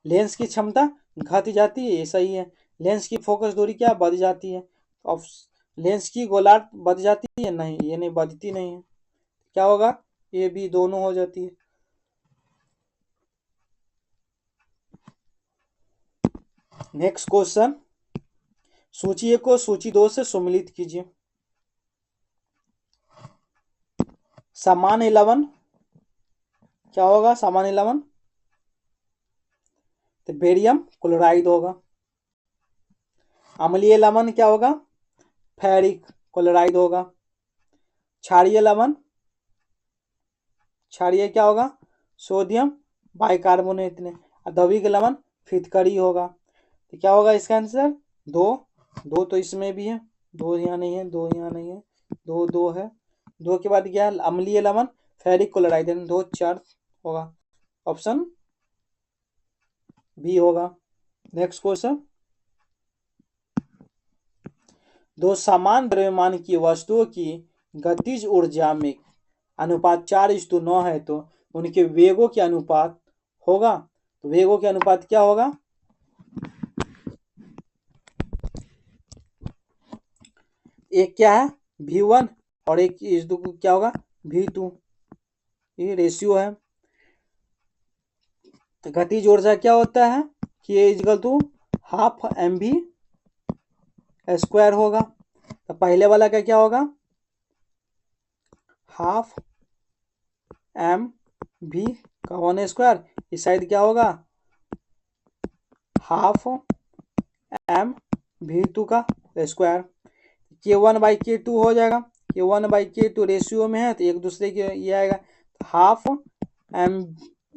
Speaker 1: लेंस की क्षमता घट जाती है, ये सही है। लेंस की फोकस दूरी क्या बढ़ जाती है। लेंस की गोलार्ध बढ़ जाती है, नहीं ये नहीं बढ़ती नहीं है। क्या होगा, ये भी दोनों हो जाती है। नेक्स्ट क्वेश्चन, सूची 1 को सूची 2 से सम्मिलित कीजिए। सामान्य लवण क्या होगा, सामान्य लवण तो बेरियम क्लोराइड होगा। अम्लीय लवण क्या होगा, फेरिक क्लोराइड होगा। क्षारीय लवण, क्षारीय क्या होगा, सोडियम बाइकार्बोनेट ने। दविक लवण फिटकरी होगा। तो क्या होगा इसका आंसर, दो। दो तो इसमें भी है, दो यहाँ नहीं है, दो यहाँ नहीं है, दो दो है। दो के बाद क्या है, अम्लीय लवण फेरिक क्लोराइड, दो चार होगा, ऑप्शन बी होगा। नेक्स्ट क्वेश्चन, दो समान द्रव्यमान की वस्तुओं की गतिज ऊर्जा में अनुपात 4:9 है तो उनके वेगों के अनुपात होगा। तो वेगों के अनुपात क्या होगा, एक क्या है v1 और एक इस दो क्या होगा v2, ये रेशियो है। तो गतिज ऊर्जा क्या होता है कि a equal to half mv square होगा। तो पहले वाला का क्या होगा, हाफ एम भी का 1 स्क्वायर, इस साइड क्या होगा हाफ एम v2 का स्क्वायर। k1/k2 हो जाएगा, k1/k2 रेशियो में है तो एक दूसरे के ये आएगा, हाफ एम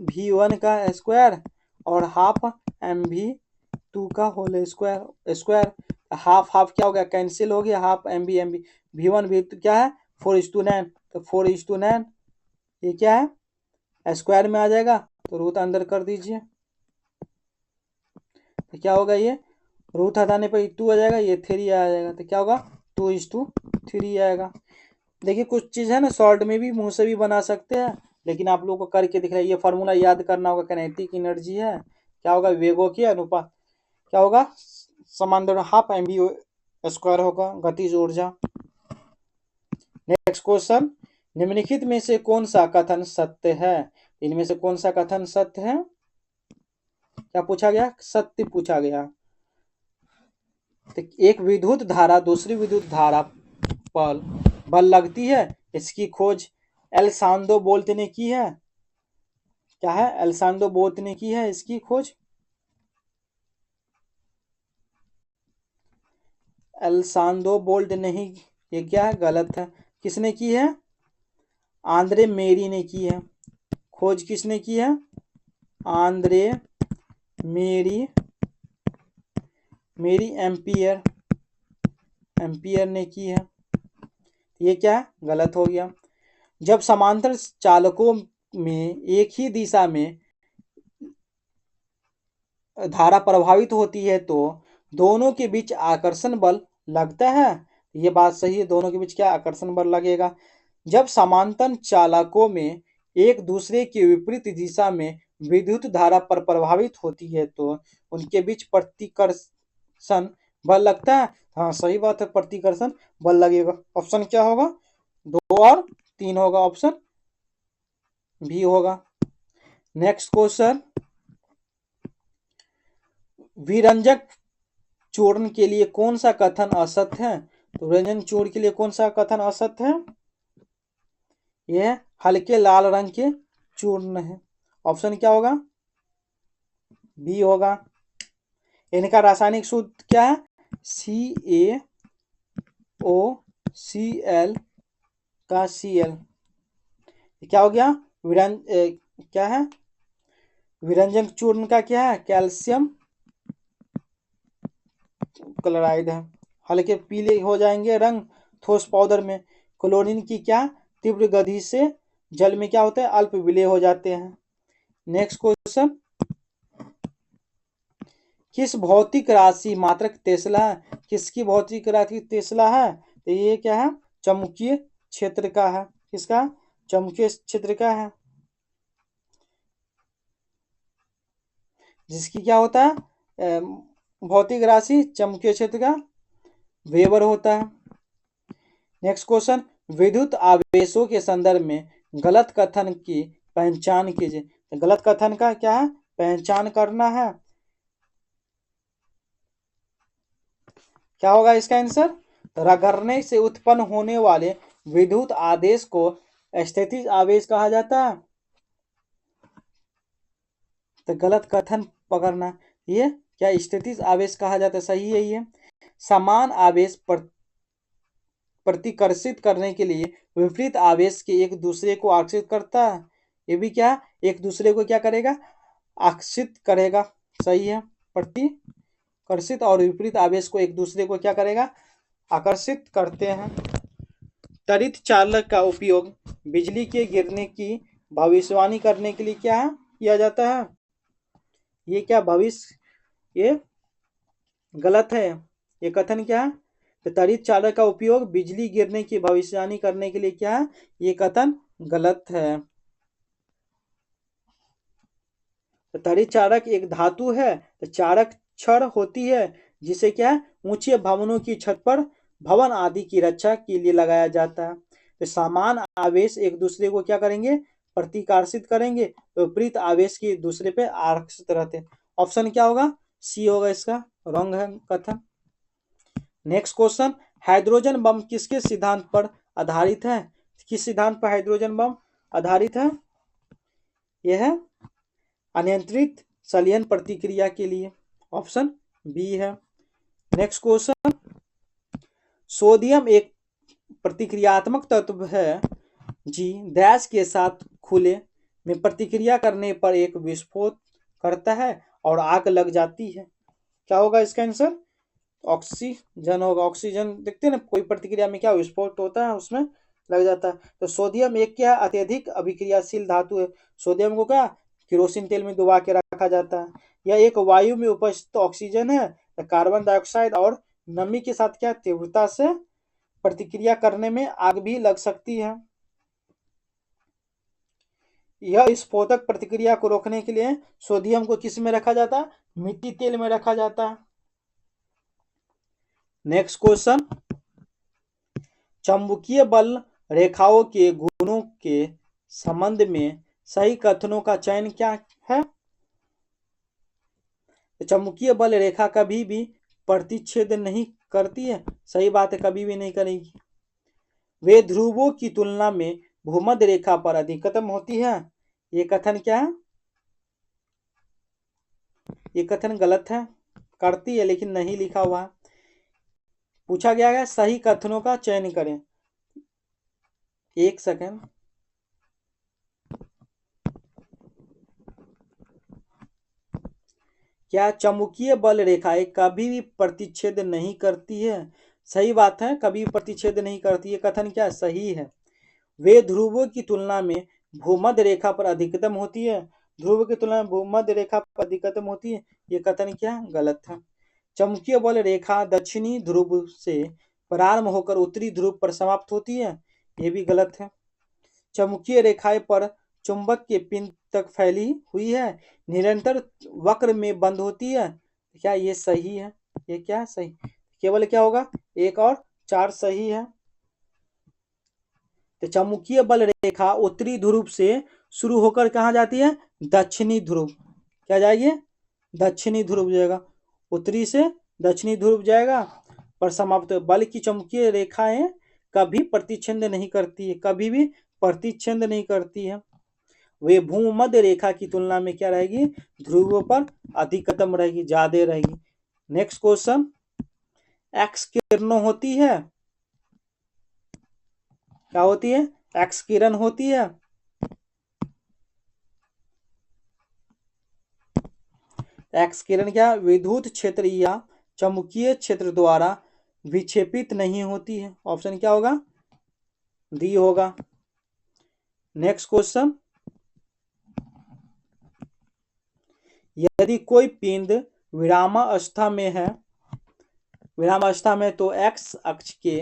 Speaker 1: v1 का स्क्वायर और हाफ एम v2 का whole square square. Half half क्या हो गया, कैंसिल हो गया, half M B v1 v2 क्या है 4:9, तो 4:9 ये क्या है स्क्वायर में आ जाएगा, तो रूट अंदर कर दीजिए। तो क्या होगा, ये रूट हटाने पर 2 आ जाएगा, ये 3 आ जाएगा, तो क्या होगा 2:3 आएगा। देखिए कुछ चीज़ है ना शॉर्ट में भी मुंह से भी बना सकते हैं, लेकिन आप लोगों को करके दिख रहा है। ये फॉर्मूला याद करना होगा, काइनेटिक एनर्जी है, क्या होगा वेगों के अनुपात, क्या होगा समान दोनों हाफ एम बी स्क्वायर होगा गतिज ऊर्जा। नेक्स्ट क्वेश्चन, निम्नलिखित में से कौन सा कथन सत्य है। इनमें से कौन सा कथन सत्य है, क्या पूछा गया, सत्य पूछा गया। तो एक विद्युत धारा दूसरी विद्युत धारा पर बल लगती है, इसकी खोज एल्सांद्रो बोल्ट ने की है। क्या है, एल्सांद्रो बोल्ट ने की है इसकी खोज। एल्सांद्रो बोल्ट नहीं, ये क्या है गलत है। किसने की है, आंद्रे मेरी ने की है। खोज किसने की है, आंद्रे मेरी एम्पियर एम्पियर ने की है। ये क्या है गलत हो गया। जब समांतर चालकों में एक ही दिशा में धारा प्रभावित होती है तो दोनों के बीच आकर्षण बल लगता है। ये बात सही है, दोनों के बीच क्या आकर्षण बल लगेगा। जब समांतर चालकों में एक दूसरे की विपरीत दिशा में विद्युत धारा पर प्रभावित होती है तो उनके बीच प्रतिकर्षण बल लगता है। हाँ सही बात है, प्रतिकर्षण बल लगेगा। ऑप्शन क्या होगा? 2 और 3 होगा, ऑप्शन भी होगा। नेक्स्ट क्वेश्चन, विरंजक चूर्ण के लिए कौन सा कथन असत्य है? तो विरंजन चूर्ण के लिए कौन सा कथन असत्य है? यह हल्के लाल रंग के चूर्ण है। ऑप्शन क्या होगा? बी होगा। इनका रासायनिक सूत्र क्या है? CaOCl का Cl। क्या हो गया? क्या है? विरंजन चूर्ण का क्या है? कैल्शियम क्लोराइड है। हल्के पीले हो जाएंगे रंग ठोस पाउडर में। क्लोरीन की क्या? तीव्र गति से जल में क्या होता है? अल्प विलेय हो जाते हैं। नेक्स्ट क्वेश्चन, किस भौतिक राशि मात्रक टेस्ला है? किसकी भौतिक राशि टेस्ला है? तो ये क्या है? चुंबकीय क्षेत्र का है। किसका? चुंबकीय क्षेत्र का है। जिसकी क्या होता है? भौतिक राशि चुंबकीय क्षेत्र का वेबर होता है। नेक्स्ट क्वेश्चन, विद्युत आवेशों के संदर्भ में गलत कथन की पहचान कीजिए। गलत कथन का क्या है? पहचान करना है। क्या होगा इसका आंसर? रगड़ने से उत्पन्न होने वाले विद्युत आवेश को स्थितिज आवेश कहा जाता है। तो गलत कथन पकड़ना, ये क्या स्थितिज आवेश कहा जाता है? सही है ये। समान आवेश प्रतिकर्षित करने के लिए विपरीत आवेश के एक दूसरे को आकर्षित करता है। ये भी क्या? एक दूसरे को क्या करेगा? आकर्षित करेगा। सही है। प्रतिकर्षित और विपरीत आवेश को एक दूसरे को क्या करेगा? आकर्षित करते हैं। त्वरित चालक का उपयोग बिजली के गिरने की भविष्यवाणी करने के लिए क्या किया जाता है? ये क्या भविष्य? ये गलत है। ये कथन क्या है? तो त्वरित चालक का उपयोग बिजली गिरने की भविष्यवाणी करने के लिए क्या है? ये कथन गलत है। तो त्वरित चालक एक धातु है। तो चालक छड़ होती है जिसे क्या है? ऊंचे भवनों की छत पर भवन आदि की रक्षा के लिए लगाया जाता है। तो समान आवेश एक दूसरे को क्या करेंगे? प्रतिकर्षित करेंगे। तो विपरीत आवेश की दूसरे पे आकर्षित रहते हैं। ऑप्शन क्या होगा? सी होगा इसका रॉन्ग है कथन। नेक्स्ट क्वेश्चन, हाइड्रोजन बम किसके सिद्धांत पर आधारित है? किस सिद्धांत पर हाइड्रोजन बम आधारित है? यह है अनियंत्रित संलयन प्रतिक्रिया के लिए। ऑप्शन बी है। नेक्स्ट क्वेश्चन, सोडियम एक प्रतिक्रियात्मक तत्व है जी, डैश के साथ खुले में प्रतिक्रिया करने पर एक विस्फोट करता है और आग लग जाती है। क्या होगा इसका आंसर? ऑक्सीजन होगा। ऑक्सीजन देखते हैं ना, कोई प्रतिक्रिया में क्या विस्फोट होता है, उसमें लग जाता है। तो सोडियम एक क्या अत्यधिक अभिक्रियाशील धातु है। सोडियम को क्या केरोसिन तेल में डुबा के रखा जाता है। यह एक वायु में उपस्थित ऑक्सीजन है। कार्बन डाइऑक्साइड और नमी के साथ क्या तीव्रता से प्रतिक्रिया करने में आग भी लग सकती है। यह स्फोटक प्रतिक्रिया को रोकने के लिए सोडियम को किस में रखा जाता है? मिट्टी तेल में रखा जाता है। नेक्स्ट क्वेश्चन, चुंबकीय बल रेखाओं के गुणों के संबंध में सही कथनों का चयन क्या है? चुंबकीय बल रेखा कभी भी प्रतिच्छेद नहीं करती है। सही बात है, कभी भी नहीं करेगी। वे ध्रुवों की तुलना में भूमध्य रेखा पर अधिकतम होती है। ये कथन क्या है? ये कथन गलत है। करती है लेकिन नहीं लिखा हुआ है। पूछा गया है सही कथनों का चयन करें। एक सेकंड, क्या चुंबकीय बल रेखाएं कभी भी प्रतिच्छेद नहीं करती है? सही बात है, कभी प्रतिच्छेद नहीं करती है। कथन क्या सही है? वे ध्रुवों की तुलना में भूमध्य रेखा पर अधिकतम होती है। ध्रुव की तुलना में भूमध्य रेखा पर अधिकतम होती है। ये कथन क्या गलत है। चुंबकीय बल रेखा दक्षिणी ध्रुव से प्रारंभ होकर उत्तरी ध्रुव पर समाप्त होती है, ये भी गलत है। चुंबकीय रेखाएं पर चुंबक के पिंड तक फैली हुई है, निरंतर वक्र में बंद होती है, क्या ये सही है? ये क्या सही? केवल क्या होगा? 1 और 4 सही है। तो चुंबकीय बल रेखा उत्तरी ध्रुव से शुरू होकर कहाँ जाती है? दक्षिणी ध्रुव। क्या जाएगी? दक्षिणी ध्रुव जाएगा, उत्तरी से दक्षिणी ध्रुव जाएगा पर समाप्त। बल की चुंबकीय रेखाएं कभी प्रतिच्छेद नहीं करती है, कभी भी प्रतिच्छेद नहीं करती है। वे भूमध्य रेखा की तुलना में क्या रहेगी? ध्रुवों पर अधिकतम रहेगी, ज्यादा रहेगी। नेक्स्ट क्वेश्चन, एक्स किरणों होती है, क्या होती है? एक्स किरण होती है। एक्स किरण क्या? विद्युत क्षेत्र या चुंबकीय क्षेत्र द्वारा विक्षेपित नहीं होती है। ऑप्शन क्या होगा? डी होगा। नेक्स्ट क्वेश्चन, यदि कोई पिंड विरामावस्था में है, विरामावस्था में, तो एक्स अक्ष के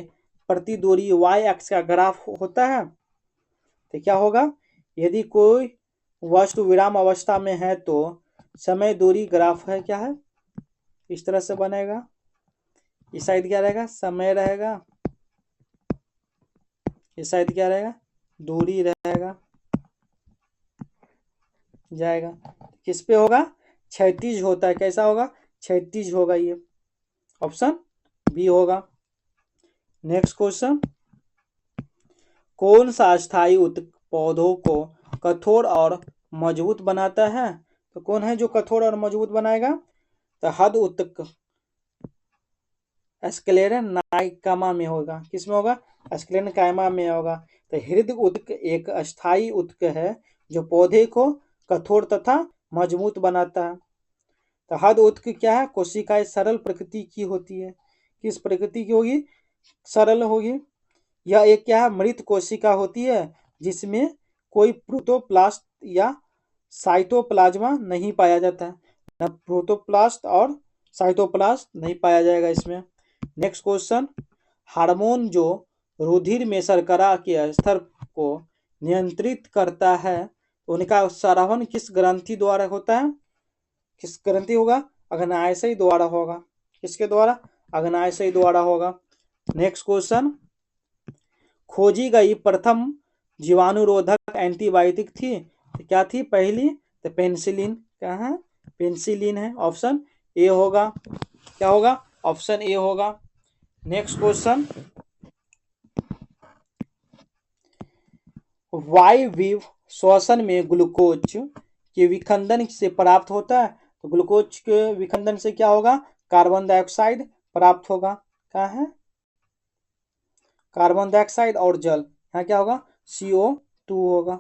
Speaker 1: प्रति दूरी वाई अक्ष का ग्राफ होता है, तो क्या होगा? यदि कोई वस्तु विराम अवस्था में है तो समय दूरी ग्राफ है, क्या है? इस तरह से बनेगा। इस साइड क्या रहेगा? समय रहेगा, इस साइड क्या रहेगा? दूरी रहेगा, जाएगा। किस पे होगा? क्षैतिज होता है। कैसा होगा? क्षैतिज होगा, ये ऑप्शन बी होगा। नेक्स्ट क्वेश्चन, कौन सा अस्थायी उत्तक पौधों को कठोर और मजबूत बनाता है? तो कौन है जो कठोर और मजबूत बनाएगा? तो हद उत्तक एस्क्लेरेनाइकामा में होगा। किस में होगा? एस्क्लेरेनाइकामा में होगा। तो हृदय उत्तक एक अस्थायी उत्तक है जो पौधे को कठोर तथा मजबूत बनाता है। तो हद उत्तक क्या है? कोशिकाएं सरल प्रकृति की होती है। किस प्रकृति की होगी? सरल होगी। यह एक क्या है? मृत कोशिका होती है जिसमें कोई प्रोटोप्लास्ट या साइटोप्लाज्मा नहीं पाया जाता है। न प्रोटोप्लास्ट और साइटोप्लास्ट नहीं पाया जाएगा इसमें। नेक्स्ट क्वेश्चन, हार्मोन जो रुधिर में शर्करा के स्तर को नियंत्रित करता है, उनका स्रावन किस ग्रंथि द्वारा होता है? किस ग्रंथि होगा? अग्नाशय द्वारा होगा। किसके द्वारा? अग्नाशय द्वारा होगा। नेक्स्ट क्वेश्चन, खोजी गई प्रथम जीवाणुरोधक एंटीबायोटिक थी, तो क्या थी पहली? तो पेनिसिलिन। क्या है? पेनिसिलिन है, ऑप्शन ए होगा। क्या होगा? ऑप्शन ए होगा। नेक्स्ट क्वेश्चन, वायवीय श्वसन में ग्लूकोज के विखंडन से प्राप्त होता है, तो ग्लूकोज के विखंडन से क्या होगा? कार्बन डाइऑक्साइड प्राप्त होगा। क्या है? कार्बन डाइऑक्साइड और जल। यहाँ क्या होगा? CO2 होगा,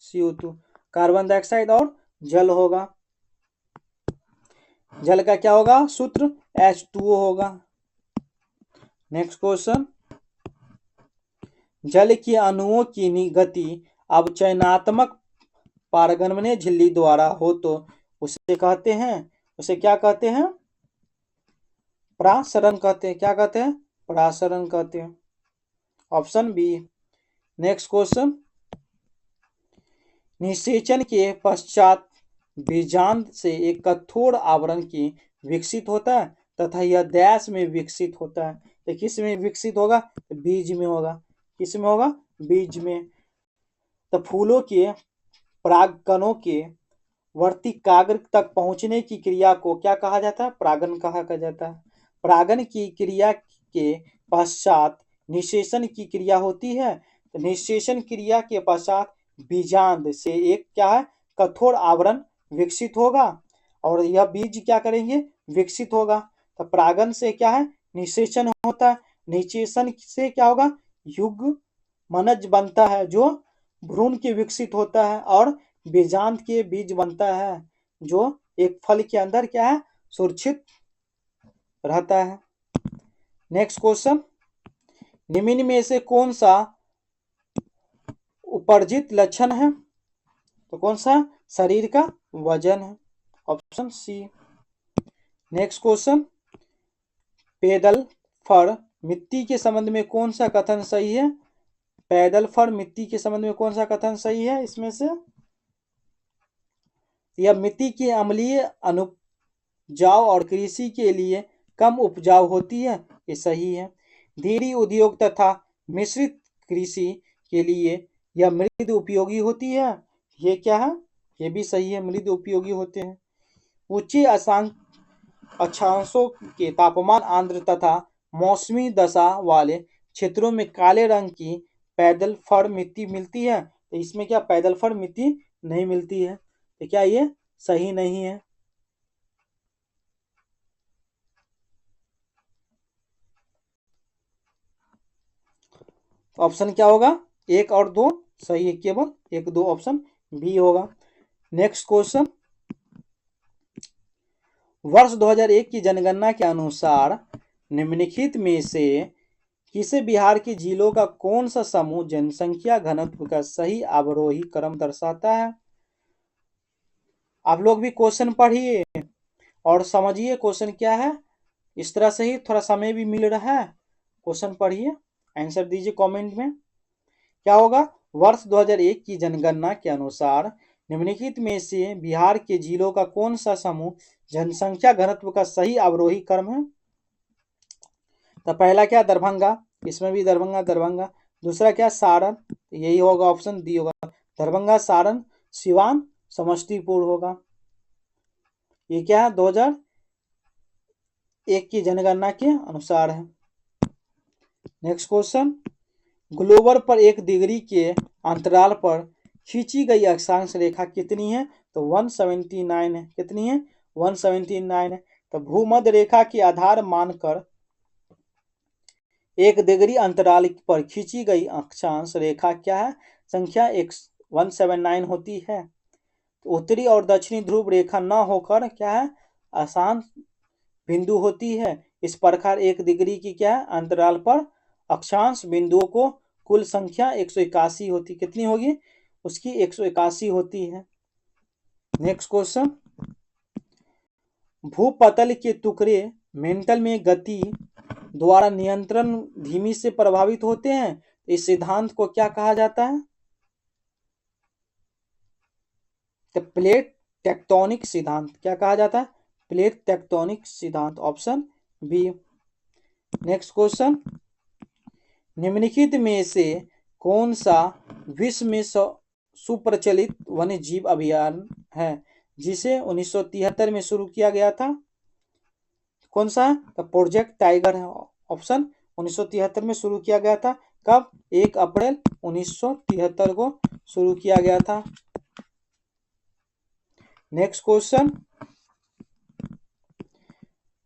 Speaker 1: CO2। कार्बन डाइऑक्साइड और जल होगा। जल का क्या होगा? सूत्र H2O होगा। नेक्स्ट क्वेश्चन, जल के अणुओं की गति अब चयनात्मक पारगमन झिल्ली द्वारा हो तो उसे कहते हैं, उसे क्या कहते हैं? प्रासरण कहते हैं। क्या कहते हैं? प्रासरण कहते हैं, ऑप्शन बी। नेक्स्ट क्वेश्चन, निषेचन के पश्चात बीजांड से एक कठोर आवरण की विकसित होता है तथा यह डैश में विकसित होता है। तो किस में विकसित होगा? तो बीज में होगा। किस में होगा? बीज में। तो फूलों के परागकणों के वर्तिकाग्र तक पहुंचने की क्रिया को क्या कहा जाता है? परागन कहा जाता है। परागन की क्रिया के पश्चात निषेचन की क्रिया होती है। तो निषेचन क्रिया के पश्चात बीजांड से एक क्या है? कठोर आवरण विकसित होगा और यह बीज क्या करेंगे? विकसित होगा। तो परागन से क्या है? निषेचन होता है। निषेचन से क्या होगा? युग्मनज बनता है जो भ्रूण के विकसित होता है और बीजांड के बीज बनता है जो एक फल के अंदर क्या है? सुरक्षित रहता है। नेक्स्ट क्वेश्चन, निम्न में से कौन सा उपर्जित लक्षण है? तो कौन सा? शरीर का वजन है, option C. Next question, pedalfer मिट्टी के संबंध में कौन सा कथन सही है? पैदल फर मिट्टी के संबंध में कौन सा कथन सही है इसमें से? यह मिट्टी की अम्लीय अनुपजाऊ और कृषि के लिए कम उपजाऊ होती है, ये सही है। डेयरी उद्योग तथा मिश्रित कृषि के लिए यह मृद उपयोगी होती है, ये क्या है? ये भी सही है, मृद उपयोगी होते हैं। ऊंचे अक्षांशों के तापमान आर्द्र तथा मौसमी दशा वाले क्षेत्रों में काले रंग की पैदल फर मिट्टी मिलती है, तो इसमें क्या पैदल फर मिट्टी नहीं मिलती है, तो क्या ये सही नहीं है? ऑप्शन क्या होगा? 1 और 2 सही है, केवल 1 2 ऑप्शन बी होगा। नेक्स्ट क्वेश्चन, वर्ष 2001 की जनगणना के अनुसार निम्नलिखित में से किसे बिहार की जिलों का कौन सा समूह जनसंख्या घनत्व का सही अवरोही क्रम दर्शाता है? आप लोग भी क्वेश्चन पढ़िए और समझिए क्वेश्चन क्या है, इस तरह से ही थोड़ा समय भी मिल रहा है। क्वेश्चन पढ़िए, आंसर दीजिए कमेंट में। क्या होगा? वर्ष 2001 की जनगणना के अनुसार निम्नलिखित में से बिहार के जिलों का कौन सा समूह जनसंख्या घनत्व का सही अवरोही क्रम है? तो पहला क्या? दरभंगा, इसमें भी दरभंगा। दूसरा क्या? सारण, यही होगा, ऑप्शन डी होगा। दरभंगा, सारण, सिवान, समस्तीपुर होगा। ये क्या है? 2001 की जनगणना के अनुसार है। नेक्स्ट क्वेश्चन, ग्लोबर पर 1 डिग्री के अंतराल पर खींची गई अक्षांश रेखा कितनी है? तो 179 है। कितनी है? 179 है। तो भूमध्य रेखा के आधार मानकर 1 डिग्री अंतराल पर खींची गई अक्षांश रेखा क्या है? संख्या 179 होती है। तो उत्तरी और दक्षिणी ध्रुव रेखा न होकर क्या है? अशांत बिंदु होती है। इस प्रकार 1 डिग्री की क्या है? अंतराल पर अक्षांश बिंदुओं को कुल संख्या 181 होती। कितनी होगी? उसकी 181 होती है। नेक्स्ट क्वेश्चन, भूपतल के टुकड़े मेंटल में गति द्वारा नियंत्रण धीमी से प्रभावित होते हैं, इस सिद्धांत को क्या कहा जाता है? तो प्लेट टेक्टोनिक सिद्धांत। क्या कहा जाता है? प्लेट टेक्टोनिक सिद्धांत, ऑप्शन बी। नेक्स्ट क्वेश्चन, निम्नलिखित में से कौन सा विश्व में सुप्रचलित वन्य जीव अभियान है जिसे 1973 में शुरू किया गया था? कौन सा? तो प्रोजेक्ट टाइगर है, ऑप्शन 1973 में शुरू किया गया था। कब? 1 अप्रैल 1973 को शुरू किया गया था। नेक्स्ट क्वेश्चन,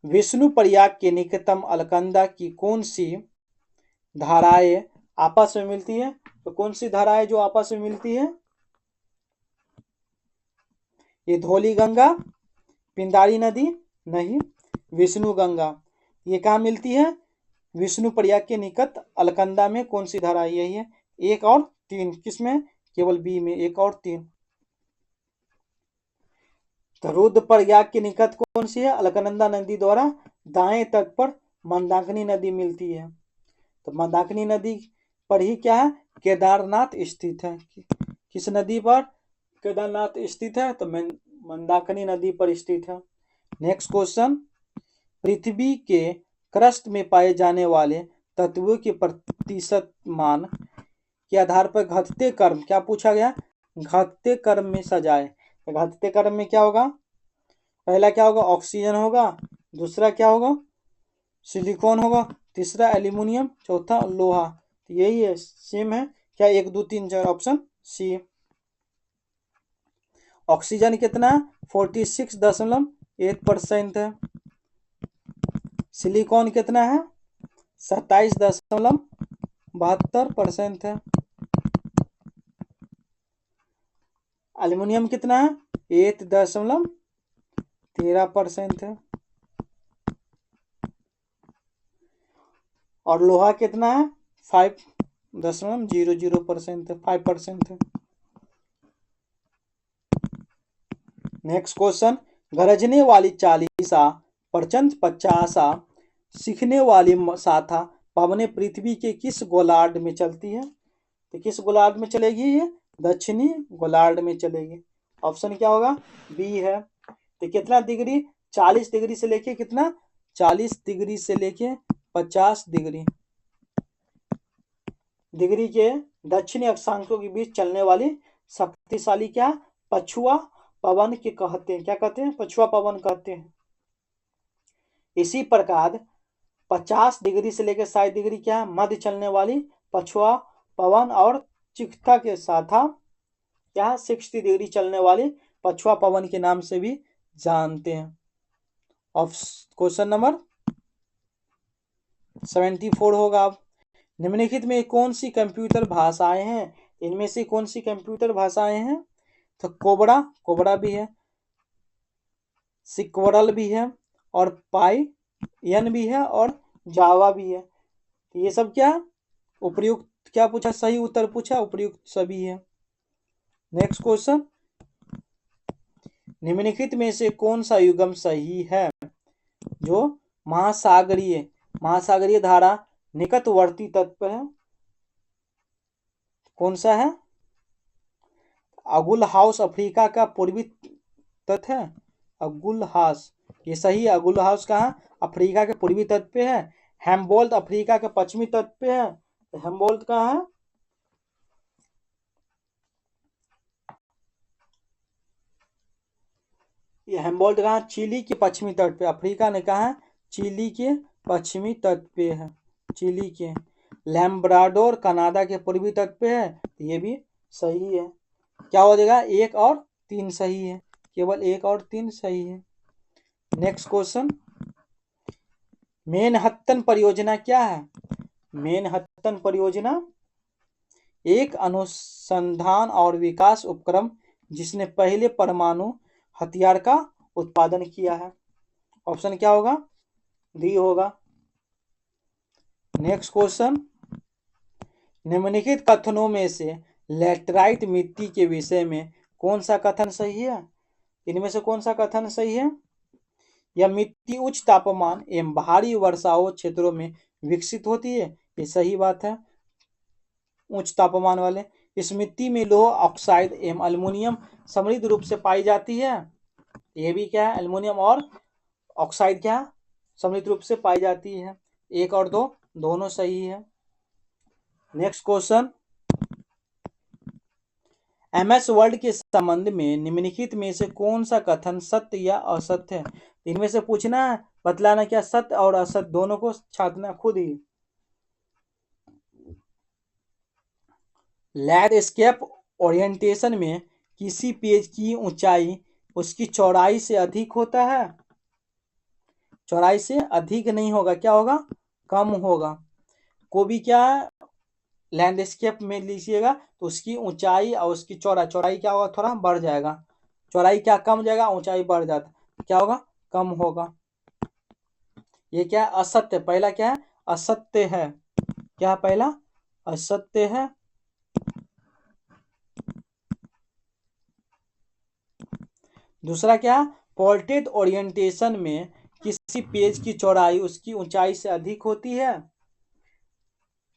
Speaker 1: विष्णु प्रयाग के निकटतम अलकनंदा की कौन सी धाराएं आपस में मिलती है? तो कौन सी धाराएं जो आपस में मिलती है? ये धौली गंगा, पिंडारी नदी, नहीं, विष्णु गंगा। ये कहाँ मिलती है? विष्णु प्रयाग के निकट अलकनंदा में। कौन सी धारा? यही है 1 और 3। किसमें? केवल बी में, 1 और 3। तो रुद्रप्रयाग के निकट कौन सी है? अलकनंदा नदी द्वारा दाएं तट पर मंदाकिनी नदी मिलती है। तो मंदाकिनी नदी पर ही क्या है? केदारनाथ स्थित है। किस नदी पर केदारनाथ स्थित है? तो मंदाकिनी नदी पर स्थित है। नेक्स्ट क्वेश्चन, पृथ्वी के क्रस्ट में पाए जाने वाले तत्वों के प्रतिशत मान के आधार पर घटते क्रम, क्या पूछा गया? घटते क्रम में सजाए। तो घटते क्रम में क्या होगा? पहला क्या होगा? ऑक्सीजन होगा। दूसरा क्या होगा? सिलिकॉन होगा। तीसरा एल्यूमिनियम। चौथा लोहा। तो यही है, सेम है क्या? 1 2 3 4, ऑप्शन सी। ऑक्सीजन कितना है? 46.8% है। सिलिकॉन कितना है? 27.72% है। एल्यूमिनियम कितना है? 8.13% है। और लोहा कितना है? 5.00% है, 5% है। नेक्स्ट क्वेश्चन, गरजने वाली चालीसा प्रचंड 50 सीखने वाली शाखा पवने पृथ्वी के किस गोलार्ध में चलती है? तो किस गोलार्ध में चलेगी ये? दक्षिणी गोलार्ध में चलेगी। ऑप्शन क्या होगा? बी है। तो कितना डिग्री? 40 डिग्री से लेके कितना? 40 डिग्री से लेके 50 डिग्री के दक्षिणी अक्षांशों के बीच चलने वाली शक्तिशाली क्या? पछुआ पवन के कहते हैं। क्या कहते हैं? पछुआ पवन कहते हैं। इसी प्रकार 50 डिग्री से लेकर 60 डिग्री क्या है? मध्य चलने वाली पछुआ पवन और चिख्ता के साथ क्या 60 डिग्री चलने वाली पछुआ पवन के नाम से भी जानते हैं। क्वेश्चन नंबर 74 होगा। अब निम्नलिखित में कौन सी कंप्यूटर भाषाएं हैं? इनमें से कौन सी कंप्यूटर भाषाएं हैं? तो कोबरा भी है, सिक्वरल भी है, और पाइथन भी है, और जावा भी है। ये सब क्या उपयुक्त क्या पूछा? सही उत्तर पूछा, उपयुक्त सभी है। नेक्स्ट क्वेश्चन, निम्नलिखित में से कौन सा युग्म सही है जो महासागरीय धारा निकटवर्ती तत्व है? कौन सा है? अगुल हाउस अफ्रीका का पूर्वी तट है। अगुल हाउस ये सही है। अगुल हाउस कहाँ? अफ्रीका के पूर्वी तट पे है। हेम्बोल्ट अफ्रीका के पश्चिमी तट पे है। तो हेम्बोल्ट कहाँ है? ये हेम्बोल्ट कहाँ? चिली के पश्चिमी तट पे। अफ्रीका ने कहा है चिली के पश्चिमी तट पे है। चिली के। लैम्ब्राडोर कनाडा के पूर्वी तट पे है। ये भी सही है। क्या हो जाएगा? 1 और 3 सही है। केवल 1 और 3 सही है। नेक्स्ट क्वेश्चन, मैनहट्टन परियोजना क्या है? मैनहट्टन परियोजना एक अनुसंधान और विकास उपक्रम जिसने पहले परमाणु हथियार का उत्पादन किया है। ऑप्शन क्या होगा? डी होगा। नेक्स्ट क्वेश्चन, निम्नलिखित कथनों में से लैटराइट मिट्टी के विषय में कौन सा कथन सही है? इनमें से कौन सा कथन सही है? यह मिट्टी उच्च तापमान एवं भारी वर्षाओं क्षेत्रों में विकसित होती है। ये सही बात है। उच्च तापमान वाले इस मिट्टी में लोह ऑक्साइड एवं अल्युमिनियम समृद्ध रूप से पाई जाती है। ये भी क्या है? अल्युमिनियम और ऑक्साइड क्या समृद्ध रूप से पाई जाती है। 1 और 2 दोनों सही है। नेक्स्ट क्वेश्चन, MS वर्ड के संबंध में निम्नलिखित में से कौन सा कथन सत्य या असत्य है? इनमें से पूछना है, बतलाना क्या सत्य और असत्य दोनों को छांटना खुद ही। लैंडस्केप ओरिएंटेशन में किसी पेज की ऊंचाई उसकी चौड़ाई से अधिक होता है। चौड़ाई से अधिक नहीं होगा, क्या होगा? कम होगा। को भी क्या है? लैंडस्केप में लीजिएगा तो उसकी ऊंचाई और उसकी चौड़ाई क्या होगा? थोड़ा बढ़ जाएगा। चौड़ाई क्या कम जाएगा, ऊंचाई बढ़ जाता, क्या होगा? कम होगा। ये क्या है? असत्य। पहला क्या है? असत्य है। क्या पहला? असत्य है। दूसरा क्या? पोर्ट्रेट ओरिएंटेशन में किसी पेज की चौड़ाई उसकी ऊंचाई से अधिक होती है।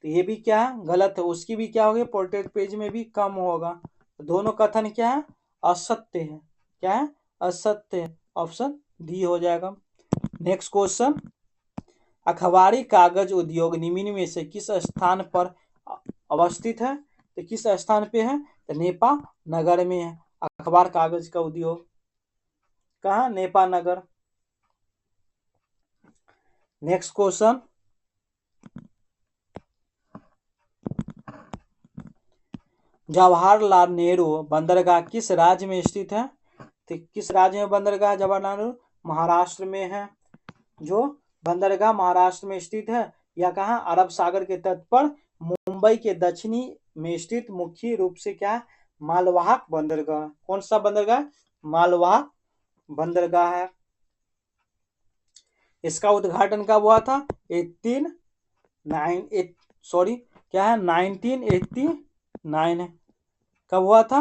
Speaker 1: तो ये भी क्या है? गलत है। उसकी भी क्या होगी? पोर्ट्रेट पेज में भी कम होगा। तो दोनों कथन क्या है? असत्य है। क्या है? असत्य है। ऑप्शन डी हो जाएगा। नेक्स्ट क्वेश्चन, अखबारी कागज उद्योग निम्न में से किस स्थान पर अवस्थित है? तो किस स्थान पे है? तो नेपा नगर में है अखबार कागज का उद्योग। कहाँ? नेपा नगर। नेक्स्ट क्वेश्चन, जवाहरलाल नेहरू बंदरगाह किस राज्य में स्थित है? तो किस राज्य में बंदरगाह जवाहरलाल नेहरू? महाराष्ट्र में है। जो बंदरगाह महाराष्ट्र में स्थित है। यह कहाँ? अरब सागर के तट पर मुंबई के दक्षिणी में स्थित मुख्य रूप से क्या? मालवाहक बंदरगाह। कौन सा बंदरगाह? मालवाहक बंदरगाह है। इसका उद्घाटन कब हुआ था? 1989 है। कब हुआ था?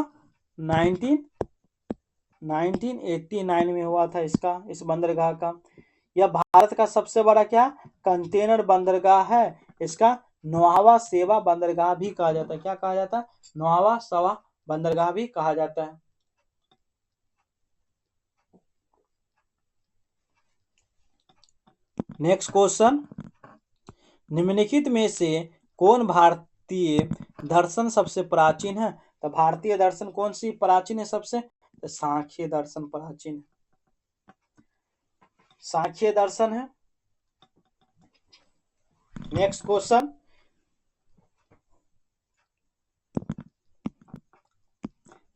Speaker 1: 1989 में हुआ था इस बंदरगाह का। यह भारत का सबसे बड़ा क्या कंटेनर बंदरगाह है। इसका नौवा सेवा बंदरगाह भी कहा जाता है। क्या कहा जाता है? नौवा सेवा बंदरगाह भी कहा जाता है। नेक्स्ट क्वेश्चन, निम्नलिखित में से कौन भारतीय दर्शन सबसे प्राचीन है? तो भारतीय दर्शन कौन सी प्राचीन है सबसे? तो सांख्य दर्शन प्राचीन है। सांख्य दर्शन है। नेक्स्ट क्वेश्चन,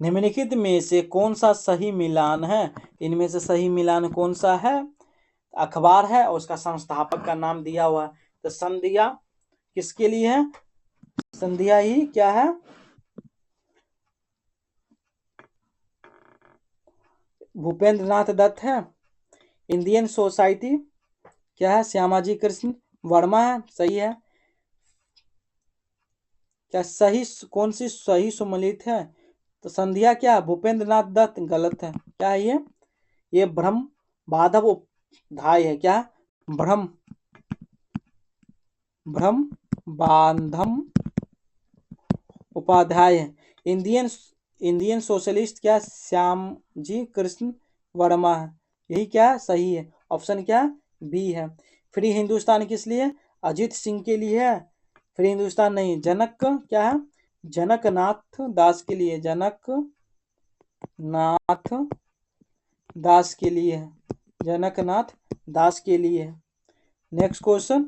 Speaker 1: निम्नलिखित में से कौन सा सही मिलान है? इनमें से सही मिलान कौन सा है? अखबार है और उसका संस्थापक का नाम दिया हुआ है। तो संधिया किसके लिए है? संधिया ही क्या है? भूपेंद्र नाथ दत्त है। इंडियन सोसाइटी क्या है? श्यामाजी कृष्ण वर्मा है। सही है। क्या सही कौन सी सही सुमेलित है? तो संध्या क्या? भूपेंद्र नाथ दत्त गलत है। क्या है ये ब्रह्म बाधव उपाध्याय है। क्या? ब्रह्म बांधम उपाध्याय है। इंडियन सोशलिस्ट क्या? श्यामजी कृष्ण वर्मा है। यही क्या सही है? ऑप्शन क्या? बी है। फ्री हिंदुस्तान किस लिए? अजीत सिंह के लिए है। फ्री हिंदुस्तान नहीं, जनक क्या है? जनकनाथ दास के लिए। जनकनाथ दास के लिए है। जनकनाथ दास के लिए है। नेक्स्ट क्वेश्चन,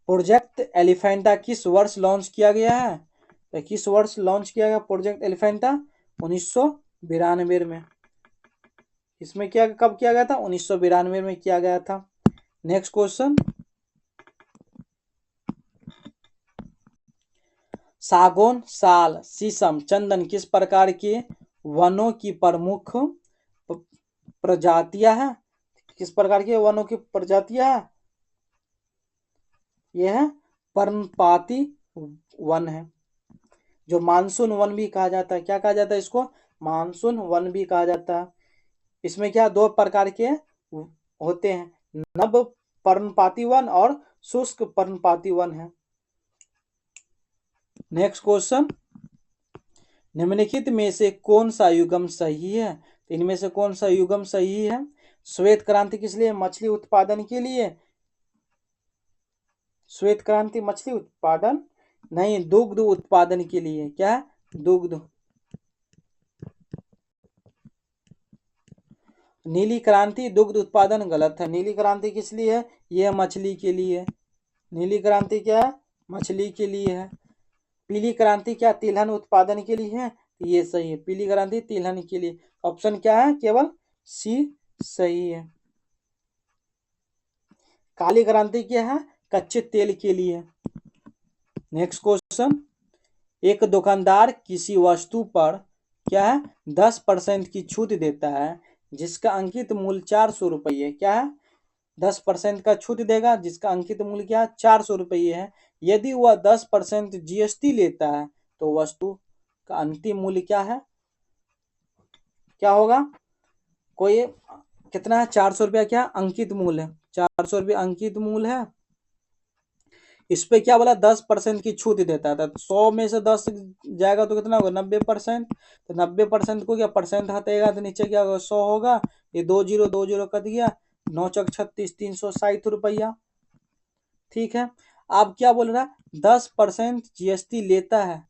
Speaker 1: प्रोजेक्ट एलिफेंटा किस वर्ष लॉन्च किया गया है? तो किस वर्ष लॉन्च किया गया प्रोजेक्ट एलिफेंटा? 1992 में। इसमें क्या कब किया गया था? 1992 में किया गया था। नेक्स्ट क्वेश्चन, सागौन, साल, शीशम, चंदन किस प्रकार के वनों की प्रमुख प्रजातियां हैं? किस प्रकार के वनों की प्रजातियां हैं? यह है पर्णपाती वन है, जो मानसून वन भी कहा जाता है। क्या कहा जाता है इसको? मानसून वन भी कहा जाता है। इसमें क्या दो प्रकार के होते हैं, नव पर्णपाती वन और शुष्क पर्णपाती वन है। नेक्स्ट क्वेश्चन, निम्नलिखित में से कौन सा युगम सही है? तो इनमें से कौन सा युगम सही है? श्वेत क्रांति किस लिए? मछली उत्पादन के लिए। श्वेत क्रांति मछली उत्पादन नहीं, दुग्ध उत्पादन के लिए। क्या? दुग्ध। नीली क्रांति दुग्ध उत्पादन गलत है। नीली क्रांति किस लिए है? यह मछली के लिए। नीली क्रांति क्या है? मछली के लिए है। पीली क्रांति क्या? तिलहन उत्पादन के लिए है। ये सही है, पीली क्रांति तिलहन के लिए। ऑप्शन क्या है? केवल सी सही है। काली क्रांति क्या है? कच्चे तेल के लिए। नेक्स्ट क्वेश्चन, एक दुकानदार किसी वस्तु पर क्या है 10% की छूट देता है जिसका अंकित मूल्य 400 रुपये। क्या है? 10% का छूट देगा जिसका अंकित मूल्य क्या? 400 रुपये है। यदि वह 10% जीएसटी लेता है तो वस्तु का अंतिम मूल्य क्या है? क्या होगा? कोई कितना है? 400 रुपया क्या अंकित मूल्य है? 400 रुपया अंकित मूल्य है। इस पे क्या बोला? 10% की छूट देता था। 100 में से 10 जाएगा तो कितना होगा? 90%। तो 90% को क्या परसेंट हटेगा तो नीचे क्या होगा? 100 होगा। ये 2 जीरो कट गया। 9 चक 36, 360 रुपया। ठीक है। अब क्या बोल रहा है? 10% जीएसटी लेता है।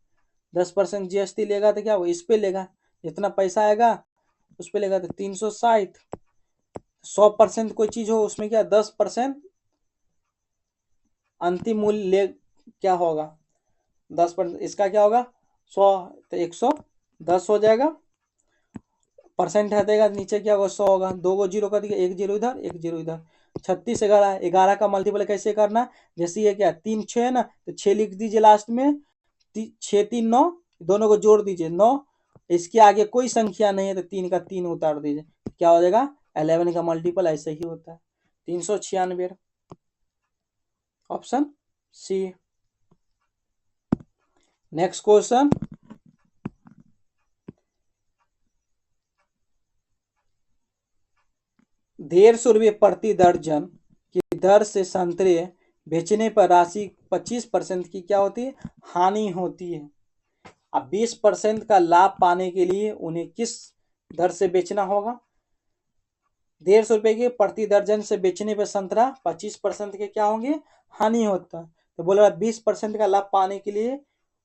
Speaker 1: 10% जीएसटी लेगा तो क्या होगा? इस पे लेगा, जितना पैसा आएगा उस पे लेगा। तो 360। 100% कोई चीज हो उसमें क्या 10% अंतिम मूल्य ले क्या होगा? 10%। इसका क्या होगा? 100। तो 110 हो जाएगा। परसेंट हटेगा नीचे क्या होगा? 100 होगा। 2 जीरो कर दिया, 1 जीरो इधर 1 जीरो इधर। 36 11, 11 का मल्टीपल कैसे करना? जैसे ये क्या 3 6 है ना, तो 6 लिख दीजिए लास्ट में। 6 3 9, दोनों को जोड़ दीजिए 9। इसके आगे कोई संख्या नहीं है तो 3 का 3 उतार दीजिए। क्या हो जाएगा? 11 का मल्टीपल ऐसे ही होता है 396। Option C. नेक्स्ट क्वेश्चन, 150 रुपये प्रति दर्जन की दर से संतरे बेचने पर राशि 25% की क्या होती है, हानि होती है। अब 20% का लाभ पाने के लिए उन्हें किस दर से बेचना होगा? 150 रुपये के प्रति दर्जन से बेचने पर संतरा 25% के क्या होंगे, हानि होता है। तो बोल रहा 20% का लाभ पाने के लिए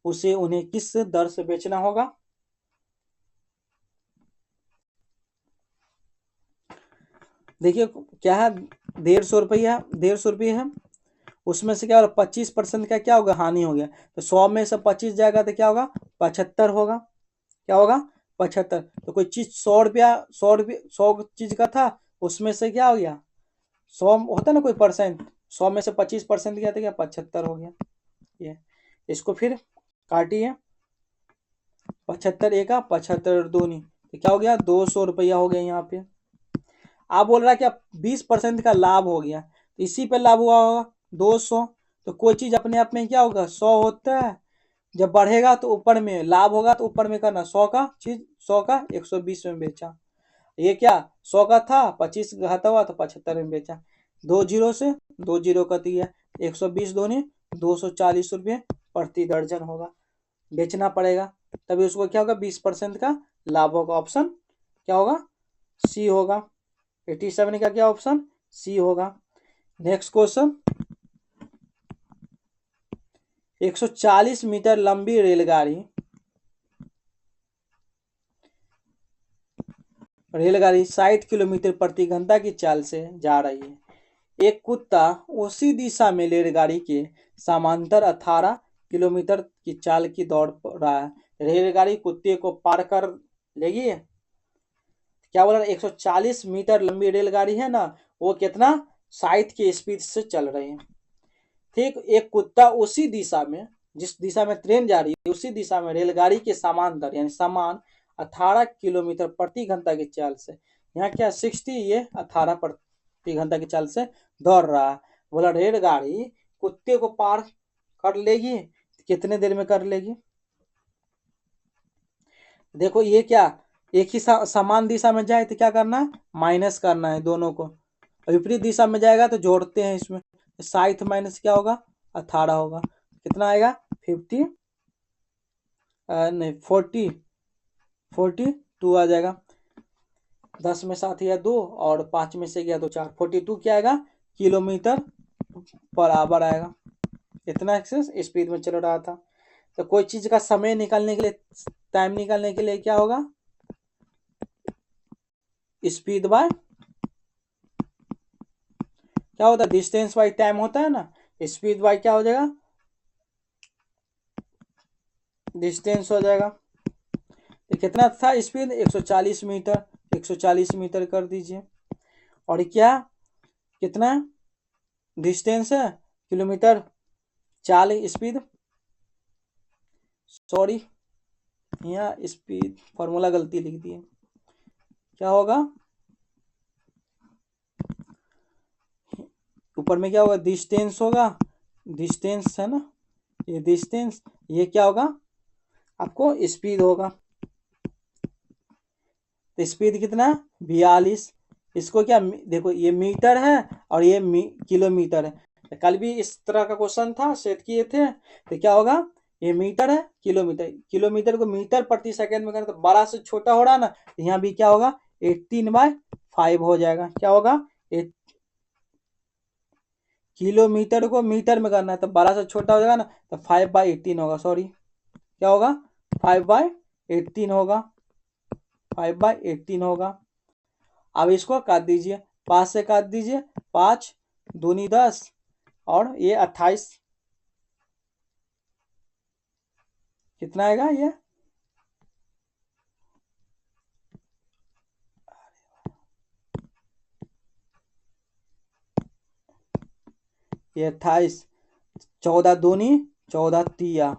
Speaker 1: उसे उन्हें किस दर से बेचना होगा? देखिए क्या है, 150 रुपया, 150 रुपये है, उसमें से क्या होगा, 25% का क्या होगा, हानि हो गया। तो 100 में से 25 जाएगा तो क्या होगा, 75 होगा। क्या होगा, 75। तो कोई चीज 100 रुपया, 100 रुपये 100 चीज का था, उसमें से क्या हो गया, 100 होता ना कोई परसेंट, 100 में से 25% गया तो क्या 75 हो गया। ये इसको फिर काटिए, 75 एका 75 दूनी, तो क्या हो गया, 200 रुपया हो गया यहाँ पे। आप बोल रहा है कि अब 20% का लाभ हो गया, तो इसी पे लाभ हुआ होगा 200। तो कोई चीज अपने आप में क्या होगा, 100 होता है, जब बढ़ेगा तो ऊपर में लाभ होगा तो ऊपर में करना 100 का चीज, 100 का 120 में बेचा। ये क्या 100 का था, 25 घाटा हुआ तो 75 में बेचा। 2 जीरो से 2 जीरो कर दिया, 120 दूनी 240 रुपये प्रति दर्जन होगा, बेचना पड़ेगा, तभी उसको क्या होगा, 20% का लाभ होगा। ऑप्शन क्या होगा, सी होगा। 87 का क्या ऑप्शन, सी होगा। नेक्स्ट क्वेश्चन, 140 मीटर लंबी रेलगाड़ी 60 किलोमीटर प्रति घंटा की चाल से जा रही है। एक कुत्ता उसी दिशा में रेलगाड़ी के समांतर 18 किलोमीटर की चाल की दौड़ रहा है। रेलगाड़ी कुत्ते को पार कर लेगी। क्या बोला, 140 मीटर लंबी रेलगाड़ी है ना, वो कितना 60 की स्पीड से चल रही है। ठीक, एक कुत्ता उसी दिशा में, जिस दिशा में ट्रेन जा रही है उसी दिशा में रेलगाड़ी के समांतर यानी समान 18 किलोमीटर प्रति घंटा की चाल से, यहाँ क्या 60, ये 18 प्रति घंटा की चाल से दौड़ रहा है। बोला रेलगाड़ी कुत्ते को पार कर लेगी, कितने देर में कर लेगी? देखो ये क्या, एक ही समान दिशा में जाए तो क्या करना है, माइनस करना है दोनों को। विपरीत दिशा में जाएगा तो जोड़ते हैं इसमें, 60 माइनस क्या होगा, 18 होगा, कितना आएगा 50, नहीं 42 आ जाएगा। 10 में 7 या 2 और 5 में से गया तो 4, 42 क्या आएगा, किलोमीटर बराबर आएगा। इतना एक्सेस स्पीड में चल रहा था। तो कोई चीज का समय निकालने के लिए, टाइम निकालने के लिए क्या होगा, स्पीड बाय क्या होता है, डिस्टेंस बाय टाइम होता है ना, स्पीड बाय क्या हो जाएगा, डिस्टेंस हो जाएगा। तो कितना था स्पीड, 140 मीटर, 140 मीटर कर दीजिए। और क्या कितना डिस्टेंस है, किलोमीटर, चाल स्पीड, सॉरी यहाँ स्पीड फॉर्मूला गलती लिख दिए। क्या होगा, ऊपर में क्या होगा, डिस्टेंस होगा, डिस्टेंस है ना, ये डिस्टेंस, ये क्या होगा आपको, स्पीड होगा। तो स्पीड कितना, 42। इसको क्या, देखो ये मीटर है और ये किलोमीटर है। तो कल भी इस तरह का क्वेश्चन था, सेट किए थे, तो क्या होगा, ये मीटर है, किलोमीटर, किलोमीटर को मीटर प्रति सेकंड में करें तो बड़ा से छोटा हो रहा है ना, तो यहाँ भी क्या होगा, 18/5 हो जाएगा। क्या होगा, किलोमीटर को मीटर में करना है तो बड़ा से छोटा हो जाएगा ना, तो 5/18 होगा, सॉरी क्या होगा, 5/18 होगा, 5/18 होगा। अब इसको काट दीजिए, 5 से काट दीजिए, 5 दूनी 10 और ये 28, कितना आएगा ये 28, 14 दूनी 14 तिया,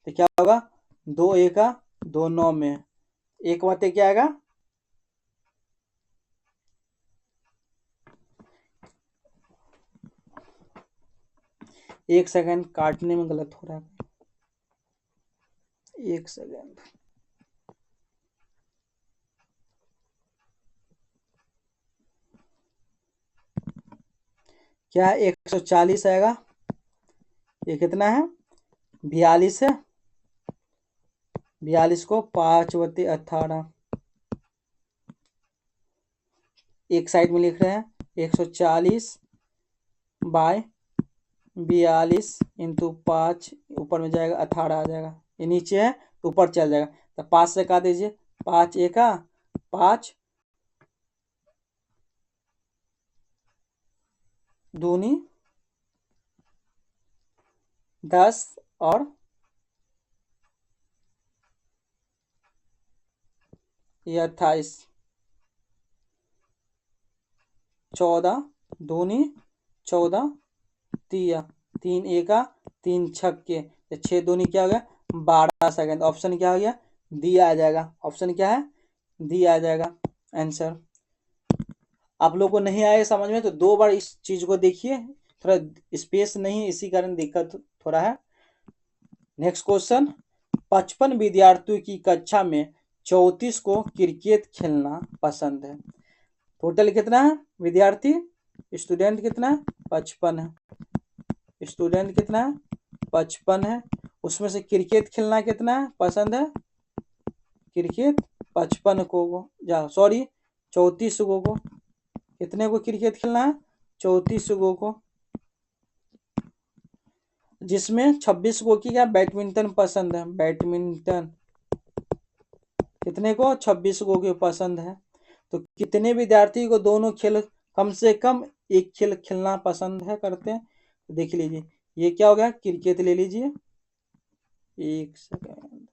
Speaker 1: तो क्या होगा, 2 एका 2 9 में एक बटे क्या आएगा, 1 सेकंड काटने में गलत हो रहा है, 1 सेकंड। क्या है, 140 आएगा। ये कितना है, 42 है। 42 को 5/18 एक साइड में लिख रहे हैं। 140/42 इंटू 5, ऊपर में जाएगा 18 आ जाएगा। ये नीचे है तो ऊपर चल जाएगा, तो 5 से काट दीजिए। 5 एका 5, दूनी 10 और ये 28, 14 दूनी 14, तिया 3 एका 3 छक्के, 6 दूनी क्या हो गया, 12 सेकंड। ऑप्शन क्या हो गया, डी आ जाएगा। ऑप्शन क्या है, डी आ जाएगा आंसर। आप लोग को नहीं आए समझ में तो 2 बार इस चीज को देखिए, थोड़ा स्पेस नहीं, इसी कारण दिक्कत थोड़ा है। नेक्स्ट क्वेश्चन, 55 विद्यार्थियों की कक्षा में 34 को क्रिकेट खेलना पसंद है। टोटल कितना है विद्यार्थी, स्टूडेंट कितना है, 55 है। स्टूडेंट कितना है, 55 है। उसमें से क्रिकेट खेलना कितना है पसंद है, क्रिकेट 55 को सॉरी 34 को कितने को क्रिकेट खेलना है, 34 को। जिसमें 26 को की क्या, बैडमिंटन पसंद है। बैडमिंटन कितने को, 26 को की पसंद है। तो कितने विद्यार्थी को दोनों खेल कम से कम एक खेल खेलना पसंद है करते हैं, तो देख लीजिए ये क्या हो गया, क्रिकेट ले लीजिए। एक सेकेंड,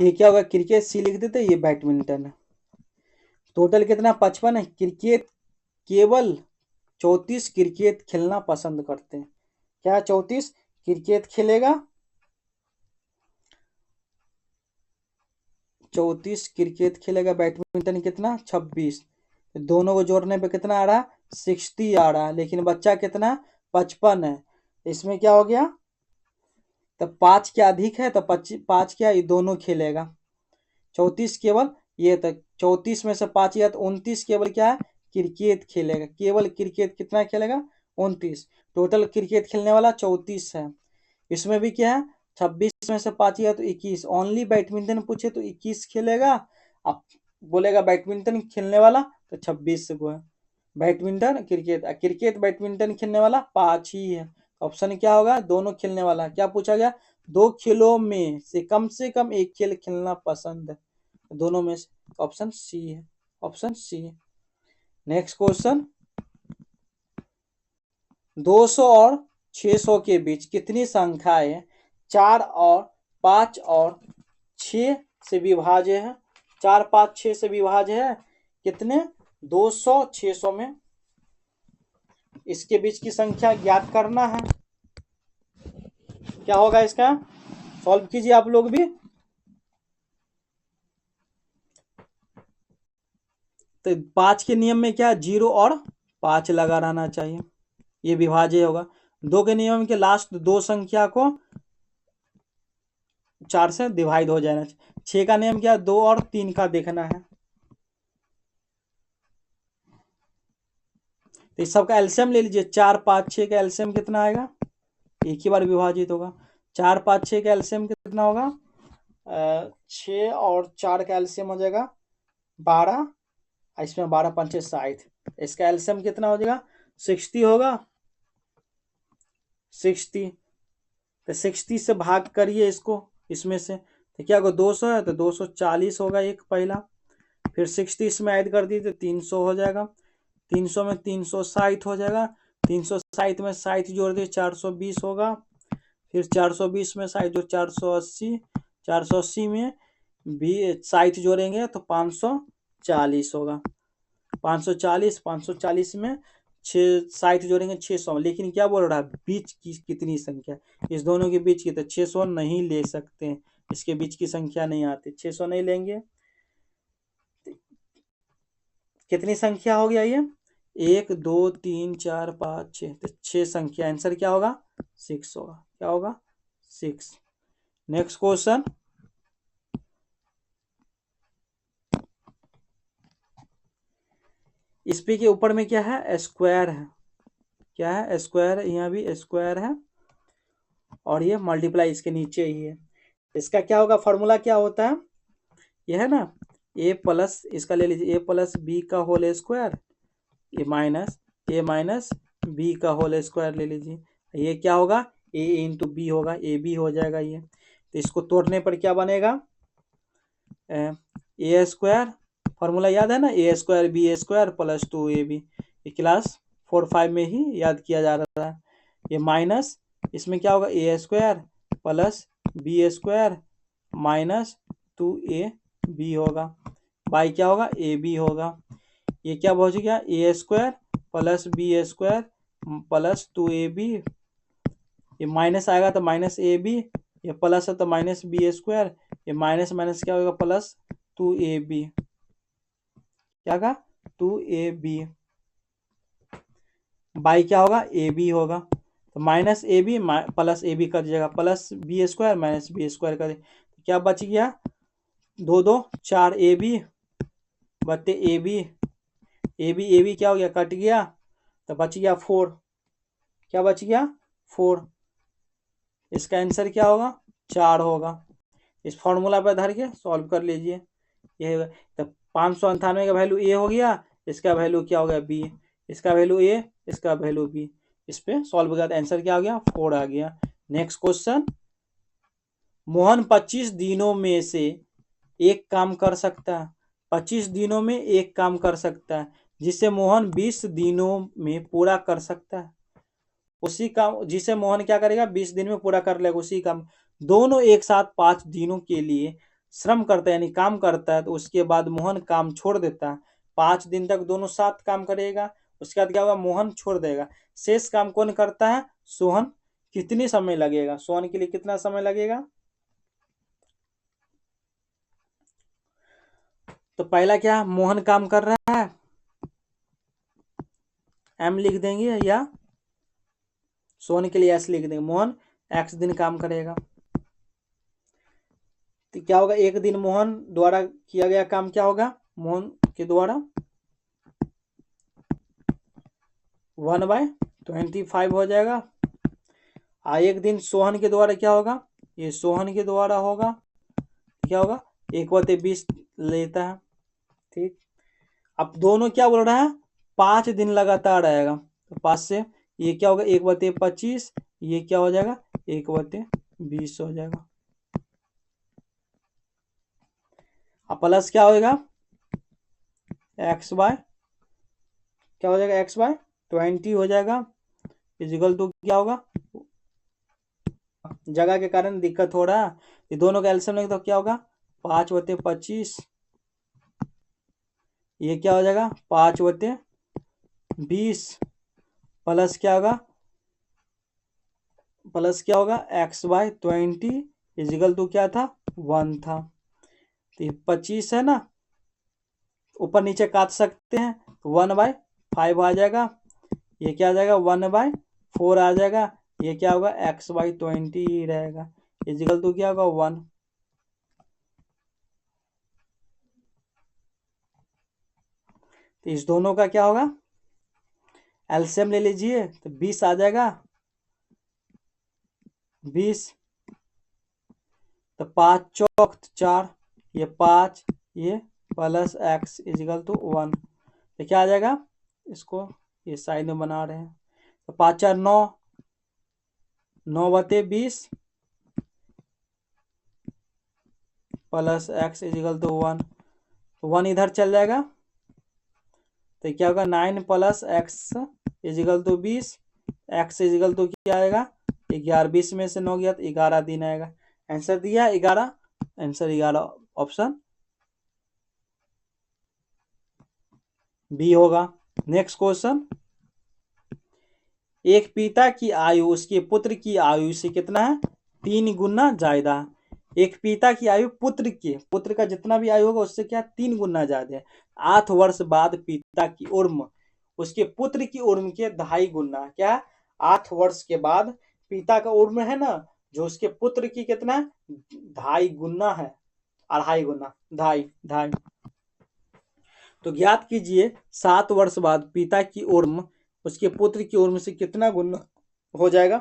Speaker 1: ये क्या होगा, क्रिकेट सी लिख देते, ये बैडमिंटन है। टोटल कितना, 55 है। क्रिकेट केवल 34 क्रिकेट खेलना पसंद करते हैं। क्या 34 क्रिकेट खेलेगा, 34 क्रिकेट खेलेगा। बैडमिंटन कितना, 26। दोनों को जोड़ने पे कितना आ रहा है, 60 आ रहा है। लेकिन बच्चा कितना, 55 है। इसमें क्या हो गया, तब 5 क्या अधिक है, तो 5 क्या, ये दोनों खेलेगा। 34 केवल ये तक, 34 में से 5 या तो 29 केवल क्या है, क्रिकेट खेलेगा। केवल क्रिकेट कितना खेलेगा, 29। टोटल क्रिकेट खेलने वाला 34 है। इसमें भी क्या है, 26 में से 5 या तो 21। ओनली बैडमिंटन पूछे तो 21 खेलेगा। अब बोलेगा बैडमिंटन खेलने वाला तो 26 को है। बैडमिंटन क्रिकेट, क्रिकेट बैडमिंटन खेलने वाला 5 ही है। ऑप्शन क्या होगा, दोनों खेलने वाला। क्या पूछा गया, 2 खेलों में से कम एक खेल खेलना पसंद है, दोनों में से। ऑप्शन सी है, ऑप्शन सी है। नेक्स्ट क्वेश्चन, 200 और 600 के बीच कितनी संख्याएं 4 और 5 और 6 से विभाज्य है। 4 5 6 से विभाज्य है कितने, 200 600 में। इसके बीच की संख्या ज्ञात करना है। क्या होगा इसका, सॉल्व कीजिए आप लोग भी। तो 5 के नियम में क्या, 0 और 5 लगा रहना चाहिए, ये विभाज्य होगा। 2 के नियम के लास्ट 2 संख्या को 4 से डिवाइड हो जाना चाहिए। 6 का नियम क्या, 2 और 3 का देखना है। तो इस सबका एलसीएम ले लीजिए। 4 5 6 का एलसीएम कितना आएगा, एक ही बार विभाजित होगा। 4 5 6 का एलसीएम कितना होगा, 6 और 4 का एलसीएम हो जाएगा 12। इसमें 12 पंचे 60। इसका एलसीएम कितना हो जाएगा, 60 होगा। 60, तो 60 से भाग करिए इसको, इसमें से तो क्या होगा, 200 है तो 240 होगा एक पहला। फिर 60 इसमें ऐड कर दिए तो 300 हो जाएगा। 300 में 360 हो जाएगा। 360 में 60 जोड़ दिए 420 होगा। फिर 420 में 60 जो 480। 480 में भी 60 जोड़ेंगे तो 540 होगा। 540 में 60 जोड़ेंगे 600। लेकिन क्या बोल रहा है, बीच की कितनी संख्या, इस दोनों के बीच की, तो 600 नहीं ले सकते, इसके बीच की संख्या नहीं आती, 600 नहीं लेंगे। कितनी संख्या हो गया ये? 1 2 3 4 5 6, तो 6 संख्या। आंसर क्या होगा? 6 होगा। क्या होगा? 6। नेक्स्ट क्वेश्चन, इस पे के ऊपर में क्या है? स्क्वायर है। क्या है? स्क्वायर है। यहाँ भी स्क्वायर है और ये मल्टीप्लाई इसके नीचे ही है। इसका क्या होगा? फॉर्मूला क्या होता है? ये है ना, ए प्लस, इसका ले लीजिए, ए प्लस बी का होल स्क्वायर, ए माइनस बी का होल स्क्वायर ले लीजिए। ये क्या होगा? ए इंटू बी होगा, ए बी हो जाएगा ये। तो इसको तोड़ने पर क्या बनेगा? ए स्क्वायर, फॉर्मूला याद है ना, a square b square plus 2ab। ये क्लास 4 5 में ही याद किया जा रहा है। ये माइनस, इसमें क्या होगा? A square plus B square minus 2ab होगा, बाई क्या होगा? ए बी होगा। ये क्या पहुंच गया? A square plus B square plus 2ab। ये माइनस आएगा तो माइनस ए बी, ये प्लस है तो माइनस बी स्क्वायर, ये माइनस माइनस क्या होगा? Plus 2ab। क्या का? 2ab बाई क्या होगा? ए बी होगा। तो minus A B plus A B कर दीजिएगा, plus B square minus B square कर, तो क्या बच गया? 2 2 4 ए बी बटे ए बी। ए बी क्या हो गया? कट गया, तो बच गया 4। क्या बच गया? 4। इसका आंसर क्या होगा? 4 होगा। इस फॉर्मूला पर धर के सॉल्व कर लीजिए। ये होगा, तो 598 का वैल्यू ए हो गया, इसका वैल्यू क्या हो गया? बी। इसका वैल्यू ए, इसका वैल्यू बी। इस पे सॉल्व किया तो आंसर क्या हो गया? 4 आ गया। नेक्स्ट क्वेश्चन, मोहन 25 दिनों में से एक काम कर सकता है। 25 दिनों में एक काम कर सकता है जिसे मोहन 20 दिनों में पूरा कर सकता है। उसी काम जिसे मोहन क्या करेगा? 20 दिन में पूरा कर लेगा उसी काम। दोनों एक साथ 5 दिनों के लिए श्रम करता है, यानी काम करता है, तो उसके बाद मोहन काम छोड़ देता है। 5 दिन तक दोनों साथ काम करेगा, उसके बाद क्या होगा? मोहन छोड़ देगा। शेष काम कौन करता है? सोहन। कितनी समय लगेगा? सोहन के लिए कितना समय लगेगा? तो पहला क्या? मोहन काम कर रहा है, एम लिख देंगे, या सोहन के लिए एस लिख देंगे। मोहन एक्स दिन काम करेगा, तो क्या होगा? एक दिन मोहन द्वारा किया गया काम क्या होगा? मोहन के द्वारा 1/25 हो जाएगा। एक दिन सोहन के द्वारा क्या होगा? ये सोहन के द्वारा होगा, क्या होगा? 1/20 लेता है। ठीक, अब दोनों क्या बोल रहा है? 5 दिन लगातार रहेगा, तो 5 से ये क्या होगा? 1/25, ये क्या हो जाएगा? 1/20 हो जाएगा। अब प्लस क्या होगा? क्या हो जाएगा? x/20 हो जाएगा। इजिकल तो क्या होगा? जगह के कारण दिक्कत हो रहा है, ये दोनों का एलसीएम लेंगे तो क्या होगा? 5/25, ये क्या हो जाएगा? 5/20 प्लस क्या होगा? प्लस क्या होगा? x/20 इजिकल तो क्या था? 1 था। तो ये 25 है ना, ऊपर नीचे काट सकते हैं, 1/5 आ जाएगा। ये क्या आ जाएगा? 1/4 आ जाएगा। ये क्या होगा? x/20 रहेगा, इजिकल तो क्या होगा? 1। तो इस दोनों का क्या होगा? एलसीएम ले लीजिए, तो 20 आ जाएगा। 20, तो 5 चौक 4, ये 5, ये प्लस x इजिकल टू 1, तो क्या आ जाएगा? इसको ये साइड में बना रहे हैं, तो 5 4 9, 9/20 प्लस x इजिकल टू 1, तो 1 इधर चल जाएगा, तो क्या होगा? 9 plus x equal to 20, x equal to क्या आएगा? 11। 20 में से 9 गया तो 11 दिन आएगा। आंसर दिया 11, आंसर 11 ऑप्शन बी होगा। नेक्स्ट क्वेश्चन, एक पिता की आयु उसके पुत्र की आयु से कितना है? 3 गुना ज्यादा। एक पिता की आयु पुत्र का जितना भी आयु होगा उससे क्या 3 गुना ज्यादा है। 8 वर्ष बाद पिता की उम्र उसके पुत्र की उम्र के 2.5 गुना, क्या 8 वर्ष के बाद पिता का उम्र है ना, जो उसके पुत्र की कितना 2.5 गुना है, 2.5 गुना, 2.5 तो ज्ञात कीजिए 7 वर्ष बाद पिता की उम्र उसके पुत्र की उम्र से कितना गुना हो जाएगा,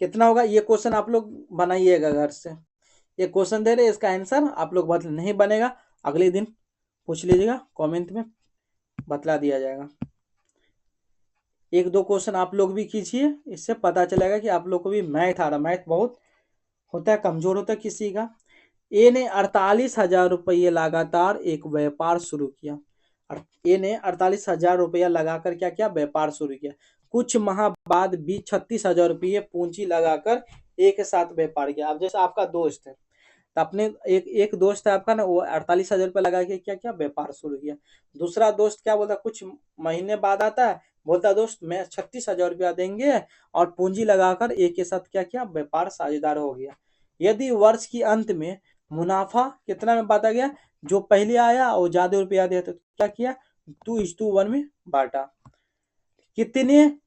Speaker 1: कितना होगा। ये क्वेश्चन आप लोग बनाइएगा घर से, ये क्वेश्चन दे रहे इसका आंसर आप लोग बता, नहीं बनेगा अगले दिन पूछ लीजिएगा, कमेंट में बतला दिया जाएगा। एक दो क्वेश्चन आप लोग भी कीजिए, इससे पता चलेगा कि आप लोग को भी मैथ आ रहा। मैथ बहुत होता है, कमजोर होता है किसी का। ए ने 48,000 रुपये लगातार एक व्यापार शुरू किया। ए ने 48,000 रुपया लगाकर क्या किया, व्यापार शुरू किया। कुछ माह बाद भी 36,000 रुपये पूंजी लगाकर एक साथ व्यापार किया। अब जैसे आपका दोस्त है, तो अपने एक दोस्त है आपका ना, वो 48,000 रुपये लगा के क्या क्या व्यापार शुरू किया। दूसरा दोस्त क्या बोलता, कुछ महीने बाद आता है, बोलता दोस्त मैं 36,000 रुपया देंगे, और पूंजी लगाकर एक के साथ क्या किया, व्यापार साझेदार हो गया। यदि वर्ष की अंत में मुनाफा कितना में बांटा गया, जो पहले आया वो ज्यादा रुपया दिया तो क्या किया, 2:1 में बांटा। कितने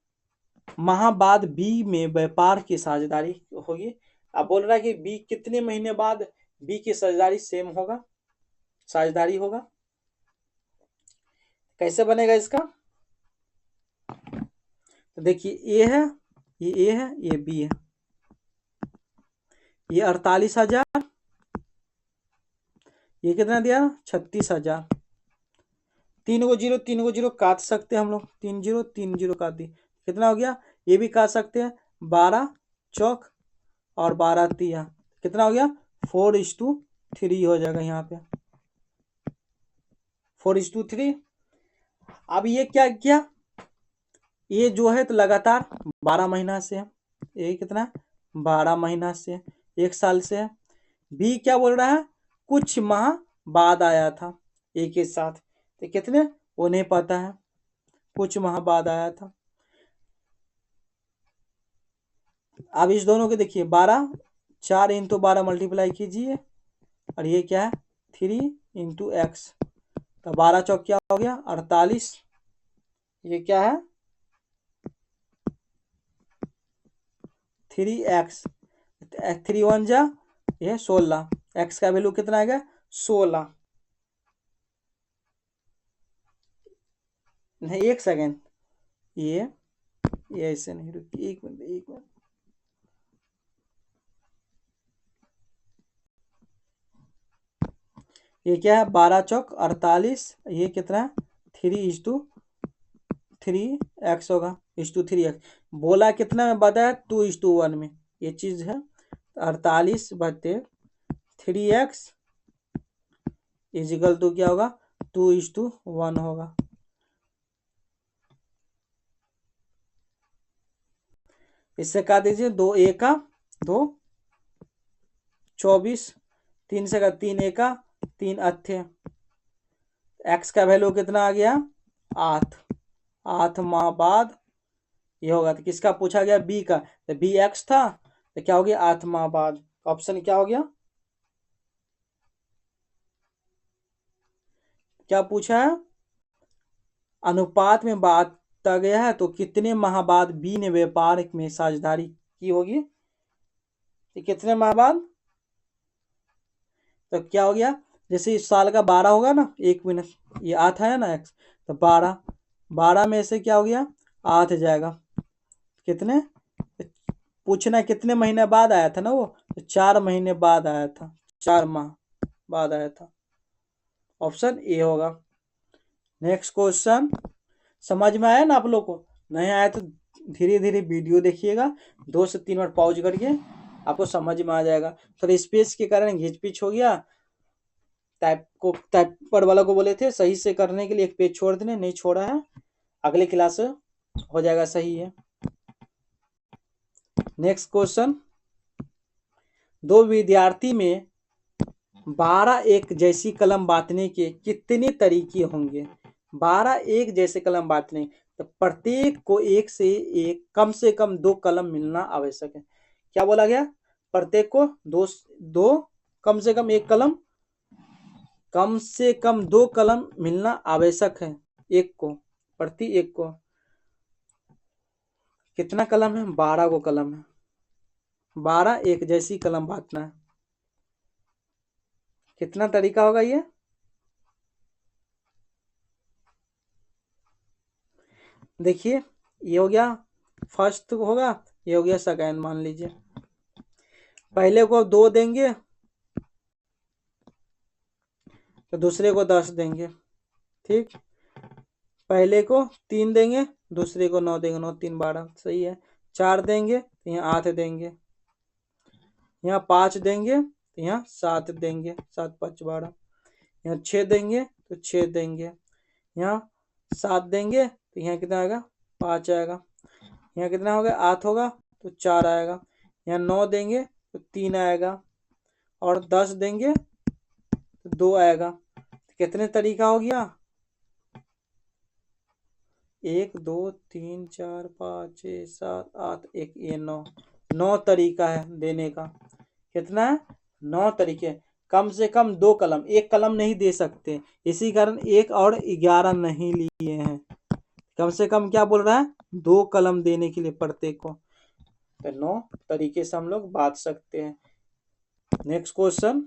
Speaker 1: माह बाद बी में व्यापार की साझेदारी होगी। अब बोल रहा है कि बी कितने महीने बाद बी की साझेदारी सेम होगा, साझेदारी होगा। कैसे बनेगा इसका, तो देखिए ए है, ये बी है, ये 48,000, ये कितना दिया 36,000। 3 को जीरो काट सकते हैं हम लोग, 3 0 काट दी, कितना हो गया, ये भी काट सकते हैं, 12 चौक और 12 तिया, कितना हो गया 4:3 हो जाएगा यहाँ पे, 4:3। अब ये क्या किया, ये जो है तो लगातार 12 महीना से है, ये कितना 12 महीना से, 1 साल से है। बी क्या बोल रहा है, कुछ माह बाद आया था एक के साथ, तो कितने वो नहीं पता है, कुछ माह बाद आया था। अब इस दोनों के देखिए 12, 4 × 12 मल्टीप्लाई कीजिए, और ये क्या है 3 × x, तो 12 चौक क्या हो गया 48, ये क्या है 3x, 3 1 जा ये 16, x का वैल्यू कितना आएगा 16। नहीं 1 सेकेंड, ये ऐसे नहीं, रुकिए 1 मिनट 1 मिनट, ये क्या है 12 चौक 48, ये कितना है 3:3x होगा, 3x बोला कितना में बताया 2:1 में, ये चीज है 48/3x इजिकल टू क्या होगा 2:1 होगा। इससे काट दीजिए, 2 1 2 24, 3 से का 3 1 3 8, एक्स का वैल्यू कितना आ गया 8 माह बाद ये होगा। तो किसका पूछा गया, बी का, तो बी एक्स था, तो क्या हो गया 8 माह बाद, ऑप्शन क्या हो गया, क्या पूछा है, अनुपात में बांटा गया है, तो कितने माह बाद बी ने व्यापार में साझेदारी की होगी, तो कितने माह बाद, तो क्या हो गया, जैसे इस साल का 12 होगा ना, 1 मिनट, ये 8 है ना एक्स, तो 12 में से क्या हो गया 8 जाएगा, कितने पूछना कितने महीने बाद आया था ना वो, तो 4 महीने बाद आया था, 4 माह बाद आया था, ऑप्शन ए होगा। नेक्स्ट क्वेश्चन, समझ में आया ना आप लोग को, नहीं आया तो धीरे धीरे वीडियो देखिएगा, 2 से 3 बार पॉज करके आपको समझ में आ जाएगा। थोड़ा स्पेस के कारण घिच पिच हो गया, टाइपर वाला को बोले थे सही से करने के लिए एक पेज छोड़ देने, नहीं छोड़ा है, अगले क्लास हो जाएगा सही है। नेक्स्ट क्वेश्चन, दो विद्यार्थी में 12 एक जैसी कलम बांटने के कितने तरीके होंगे, 12 एक जैसे कलम बांटने, तो प्रत्येक को एक से कम 2 कलम मिलना आवश्यक है। क्या बोला गया, प्रत्येक को दो दो कम से कम एक कलम, कम से कम 2 कलम मिलना आवश्यक है एक को, प्रति एक को। कितना कलम है? 12 को कलम है। 12 एक जैसी कलम बांटना है। कितना तरीका होगा ये? देखिए, ये हो गया फर्स्ट होगा, ये हो गया सेकंड। मान लीजिए पहले को 2 देंगे तो दूसरे को 10 देंगे। ठीक, पहले को 3 देंगे, दूसरे को 9 देंगे। 9 3 12, सही है। 4 देंगे तो यहाँ 8 देंगे, यहाँ 5 देंगे तो यहाँ 7 देंगे, 7 5 12। यहाँ 6 देंगे तो 6 देंगे, यहाँ 7 देंगे तो यहाँ कितना आएगा? 5 आएगा। यहाँ कितना होगा? 8 होगा तो 4 आएगा। यहाँ 9 देंगे तो 3 आएगा, और 10 देंगे तो 2 आएगा। तो कितने तरीका हो गया? 1 2 3 4 5 6 7 8 1 ये 9 तरीका है देने का। कितना है? 9 तरीके। कम से कम 2 कलम, एक कलम नहीं दे सकते, इसी कारण 1 और 11 नहीं लिए हैं। कम से कम क्या बोल रहा है? 2 कलम देने के लिए प्रत्येक को। तो 9 तरीके से हम लोग बांट सकते हैं। नेक्स्ट क्वेश्चन,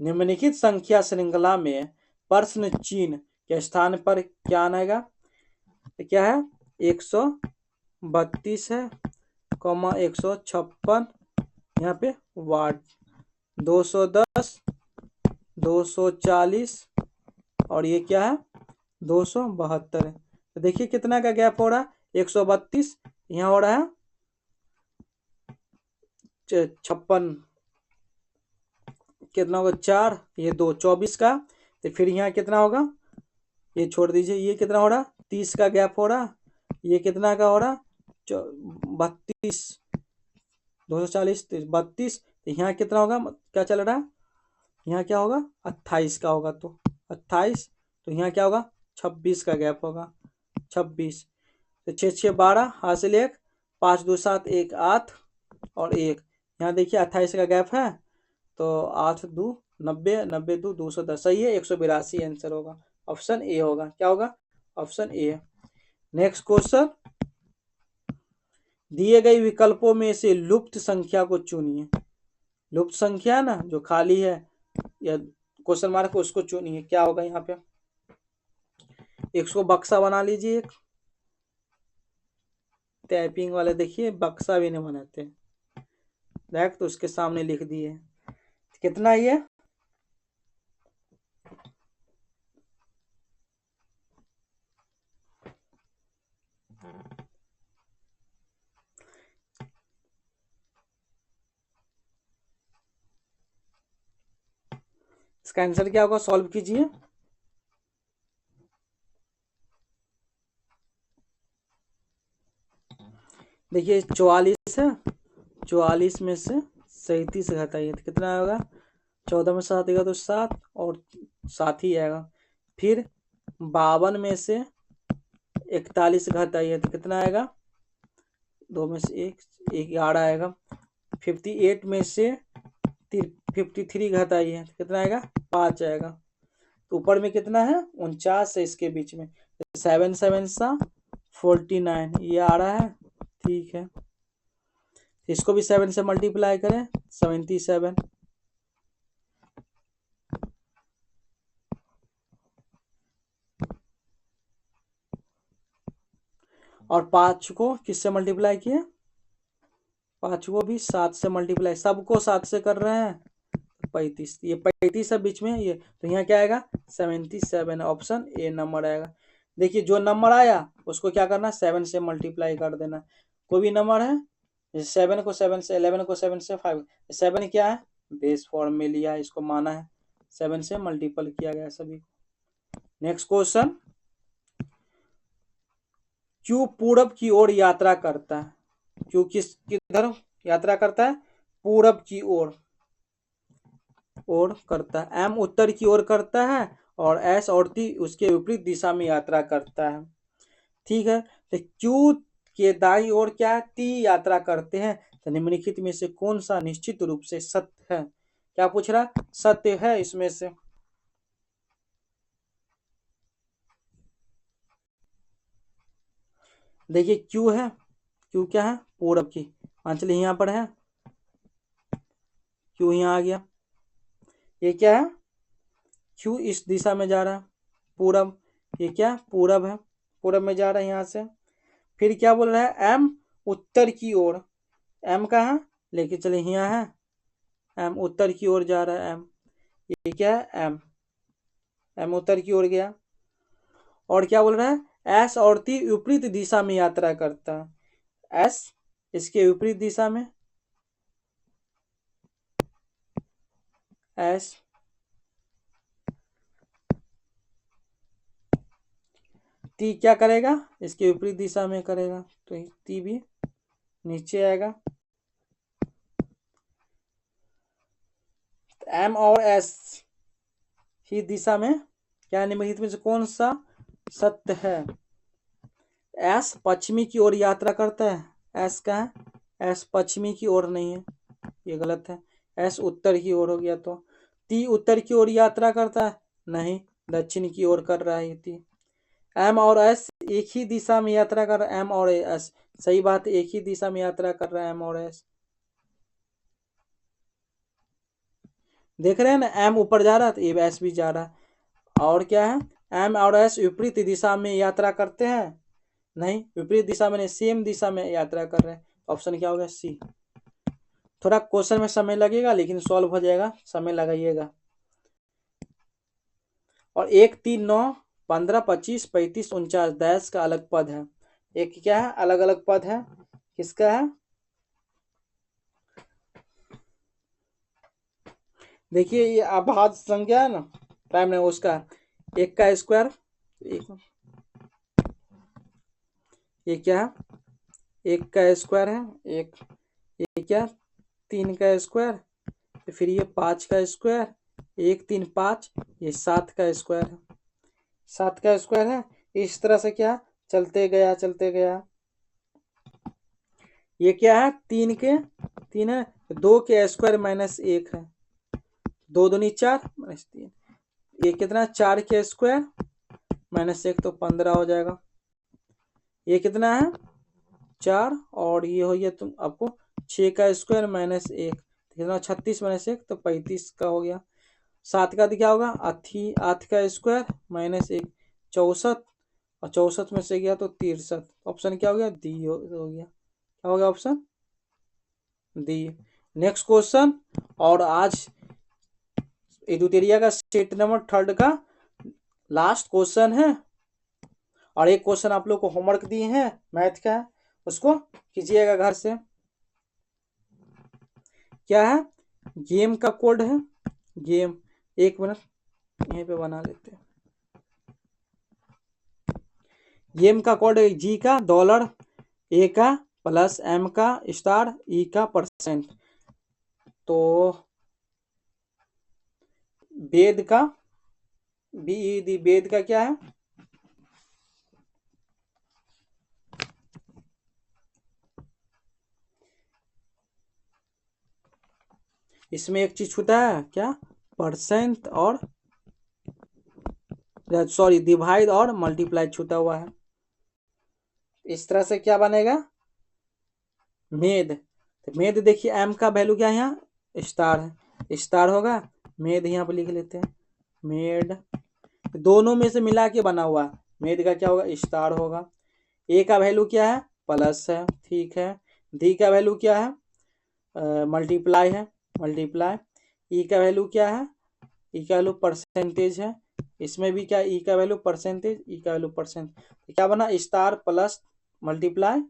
Speaker 1: निम्नलिखित संख्या श्रृंखला में प्रश्न चिन्ह के स्थान पर क्या आएगा? तो क्या है? 132 है, 156 यहाँ पे वाट, 210, 240 और ये क्या है? 272 है। तो देखिए कितना का गैप हो रहा है? 132 यहाँ हो रहा है 56, कितना होगा? 4, ये 2 24 का। तो फिर यहाँ कितना होगा? ये छोड़ दीजिए, ये कितना हो रहा? 30 का गैप हो रहा। ये कितना का हो रहा? 32, 240 32। तो यहाँ कितना होगा? क्या चल रहा है? यहाँ क्या होगा? 28 का होगा, तो 28। तो यहाँ क्या होगा? 26 का गैप होगा, 26। तो 6 6 12, हासिल 1, 5 2 7 1 8 और 1। यहाँ देखिए 28 का गैप है, तो 8 2 90, 90 2 210, सही है। 182 आंसर होगा, ऑप्शन ए होगा। क्या होगा? Option A. नेक्स्ट क्वेश्चन, दिए गए विकल्पों में से लुप्त संख्या को चुनिए। लुप्त संख्या है ना, जो खाली है या क्वेश्चन मार्क, उसको चुनिए। क्या होगा यहाँ पे? एक को बक्सा बना लीजिए। एक टाइपिंग वाले देखिए बक्सा भी नहीं बनाते, डायरेक्ट तो उसके सामने लिख दिए। कितना ये? इसका आंसर क्या होगा? सॉल्व कीजिए। देखिए 44 है, 44 में से 37 घटाइए तो कितना आएगा? 14 में 7 आएगा तो 7 और 7 ही आएगा। फिर 52 में से 41 घटाइए तो कितना आएगा? 2 में से 1 11 आएगा। 58 में से 53 घटाइए तो कितना आएगा? 5 आएगा। तो ऊपर में कितना है? 49 है, इसके बीच में 7 7 सा 49 ये आ रहा है। ठीक है, इसको भी 7 से मल्टीप्लाई करें, 77। और 5 को किससे मल्टीप्लाई किए? 5 को भी 7 से मल्टीप्लाई, सबको 7 से कर रहे हैं, 35। ये 35 है बीच में ये, तो यहाँ क्या आएगा? 77, ऑप्शन ए नंबर आएगा। देखिए जो नंबर आया उसको क्या करना? 7 से मल्टीप्लाई कर देना। कोई भी नंबर है, जैसे 7 को 7 से, 11 को 7 से 5, 7 क्या है? बेस फॉर्म में लिया, इसको माना है 7 से मल्टीपल किया गया सभी। नेक्स्ट क्वेश्चन, क्यों पूरब की ओर यात्रा करता है? क्यों किधर यात्रा करता है? पूरब की ओर करता है। एम उत्तर की ओर करता है, और एस और टी उसके विपरीत दिशा में यात्रा करता है। ठीक है, तो क्यू के दाई ओर क्या है? टी यात्रा करते हैं। तो निम्नलिखित में से कौन सा निश्चित रूप से सत्य है? क्या पूछ रहा है? सत्य है इसमें से। देखिए क्यू है, क्यू क्या है? पूरब की। मान चलिए यहाँ पर है, क्यू यहाँ आ गया। ये क्या है? क्यू इस दिशा में जा रहा है, पूरब। ये क्या? पूरब है, पूरब में जा रहा है यहाँ से। फिर क्या बोल रहा है? एम उत्तर की ओर। एम कहाँ लेके चले? यहाँ है, एम उत्तर की ओर जा रहा है। एम, ये क्या है? एम, एम उत्तर की ओर गया। और क्या बोल रहा है? एस और टी विपरीत दिशा में यात्रा करता है। एस इसके विपरीत दिशा में, एस। टी क्या करेगा? इसके विपरीत दिशा में करेगा, तो टी भी नीचे आएगा। एम और एस ही दिशा में क्या निम्नलिखित में से कौन सा सत्य है? एस पश्चिमी की ओर यात्रा करता है। एस का है? एस पश्चिमी की ओर नहीं है, ये गलत है। एस उत्तर की ओर हो गया। तो टी उत्तर की ओर यात्रा करता है? नहीं, दक्षिण की ओर कर रहा है टी। एम और एस एक ही दिशा में यात्रा कर रहा है। एम और एस, सही बात है, एक ही दिशा में यात्रा कर रहा है एम और एस। देख रहे हैं ना, एम ऊपर जा रहा है तो ये एस भी जा रहा है। और क्या है? एम और एस विपरीत दिशा में यात्रा करते हैं? नहीं, विपरीत दिशा में नहीं, सेम दिशा में यात्रा कर रहे हैं। ऑप्शन क्या होगा? सी। थोड़ा क्वेश्चन में समय लगेगा लेकिन सॉल्व हो जाएगा, समय लगाइएगा। और 1, 3, 9, 15, 25, 35, 49 डैश का अलग पद है। एक क्या है? अलग अलग पद है। किसका है? देखिए ये अभाज्य संख्या है ना, प्राइम नहीं, उसका एक का स्क्वायर। एक, ये क्या है? एक का स्क्वायर है एक। ये क्या? 3 का स्क्वायर। तो फिर ये 5 का स्क्वायर, 1, 3, 5, ये 7 का स्क्वायर है। 7 का स्क्वायर है। इस तरह से क्या चलते गया चलते गया। ये क्या है? 3 के 3 है, 2 के स्क्वायर माइनस 1 है। 2 दूनी 4 माइनस 3, ये कितना? 4 के स्क्वायर माइनस 1 तो 15 हो जाएगा। ये कितना है? 4, और ये हो गया तुम आपको 6 का स्क्वायर माइनस 1, कितना? 36 माइनस 1 तो 35 का हो गया। 7 का क्या होगा? 8 का स्क्वायर माइनस 1, 64, और 64 में से गया तो 63। ऑप्शन क्या हो गया? डी हो गया। क्या हो गया ऑप्शन? डी। Next question. और आज एडुटेरिया का स्टेट नंबर 3 का लास्ट क्वेश्चन है। और एक क्वेश्चन आप लोग को होमवर्क दिए हैं मैथ का, उसको कीजिएगा घर से। क्या है? गेम का कोड है। गेम, एक मिनट यहीं पे बना लेते हैं। गेम का कोड है जी का डॉलर, ए का प्लस एम का स्टार, ई का परसेंट। तो वेद का, बी वेद का क्या है? इसमें एक चीज छूटा है, क्या? परसेंट और, सॉरी, डिवाइड और मल्टीप्लाई छूटा हुआ है। इस तरह से क्या बनेगा? मेद। तो मेद देखिए, एम का वैल्यू क्या है? यहाँ स्टार है, स्टार होगा। मेद यहाँ पर लिख लेते हैं, मेड। दोनों में से मिला के बना हुआ, मेद का क्या होगा? स्टार होगा। ए का वैल्यू क्या है? प्लस है, ठीक है। डी का वैल्यू क्या है? मल्टीप्लाई है, मल्टीप्लाई। ई का वैल्यू क्या है? ई का वैल्यू परसेंटेज है। इसमें भी क्या? ई का वैल्यू परसेंटेज, ई का वैल्यू परसेंट। तो क्या बना? Star plus multiply,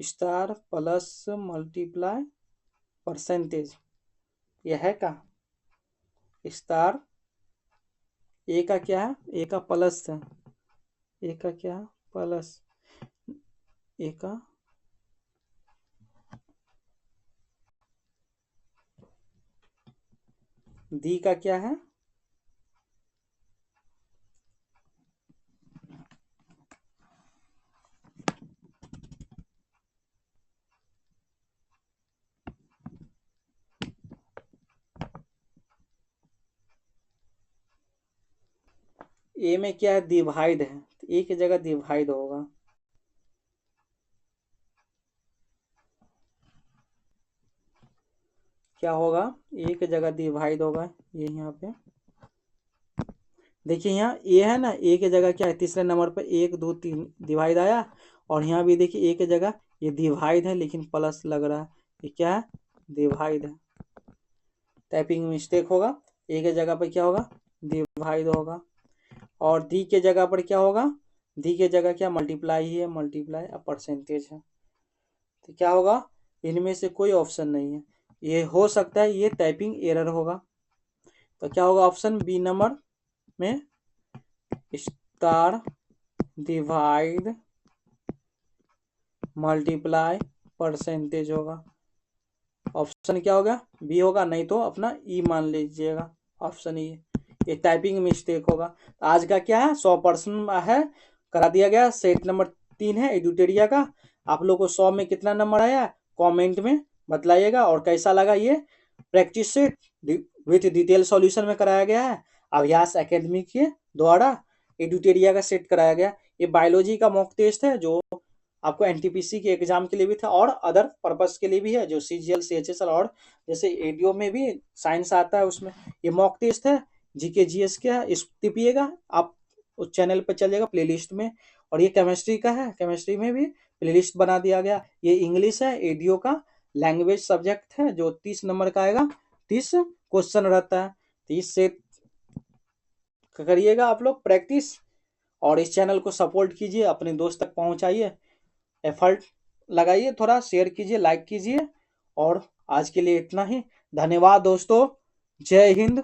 Speaker 1: star plus multiply percentage. यह है का स्टार। ए का क्या है? ए का प्लस है, ए का क्या है? प्लस। ए का डी का क्या है? ए में क्या है, डिवाइड है, तो ए की जगह डिवाइड होगा। क्या होगा, ए की जगह डिवाइड होगा, ये यहाँ पे देखिए, यहाँ ए है ना, ए की जगह क्या है, तीसरे नंबर पर 1 2 3 डिवाइड आया, और यहाँ भी देखिए ए की जगह ये डिवाइड है लेकिन प्लस लग रहा है, ये क्या है, डिवाइड है। टाइपिंग मिस्टेक होगा, ए की जगह पर क्या होगा, डिवाइड होगा। और डी के जगह पर क्या होगा, डी के जगह क्या, मल्टीप्लाई ही है, मल्टीप्लाई अब परसेंटेज है। तो क्या होगा, इनमें से कोई ऑप्शन नहीं है, ये हो सकता है ये टाइपिंग एरर होगा। तो क्या होगा, ऑप्शन बी नंबर में स्टार डिवाइड मल्टीप्लाई परसेंटेज होगा। ऑप्शन क्या होगा, बी होगा, नहीं तो अपना ई मान लीजिएगा, ऑप्शन ई। ये टाइपिंग मिस्टेक होगा। आज का क्या है, 100% है, करा दिया गया। सेट नंबर 3 है एडुटेरिया का। आप लोग को 100 में कितना नंबर आया, कमेंट में बतलाइएगा। और कैसा लगा ये practice set with detail solution में कराया गया है, अभ्यास एकेडमी के द्वारा एडुटेरिया का सेट कराया गया। ये बायोलॉजी का मॉक टेस्ट है जो आपको एनटीपीसी के एग्जाम के लिए भी था और अदर पर्पस के लिए भी है, जो सीजीएल सीएचएसएल और जैसे एडीओ में भी साइंस आता है उसमें। ये मॉक टेस्ट है, जीके जीएस का है, इस टिपिएगा आप उस चैनल पर चलिएगा प्लेलिस्ट में। और ये केमिस्ट्री का है, केमिस्ट्री में भी प्लेलिस्ट बना दिया गया। ये इंग्लिश है, एडीओ का लैंग्वेज सब्जेक्ट है जो 30 नंबर का आएगा, 30 क्वेश्चन रहता है। 30 से करिएगा आप लोग प्रैक्टिस, और इस चैनल को सपोर्ट कीजिए, अपने दोस्त तक पहुंचाइए, एफर्ट लगाइए, थोड़ा शेयर कीजिए, लाइक कीजिए। और आज के लिए इतना ही, धन्यवाद दोस्तों, जय हिंद।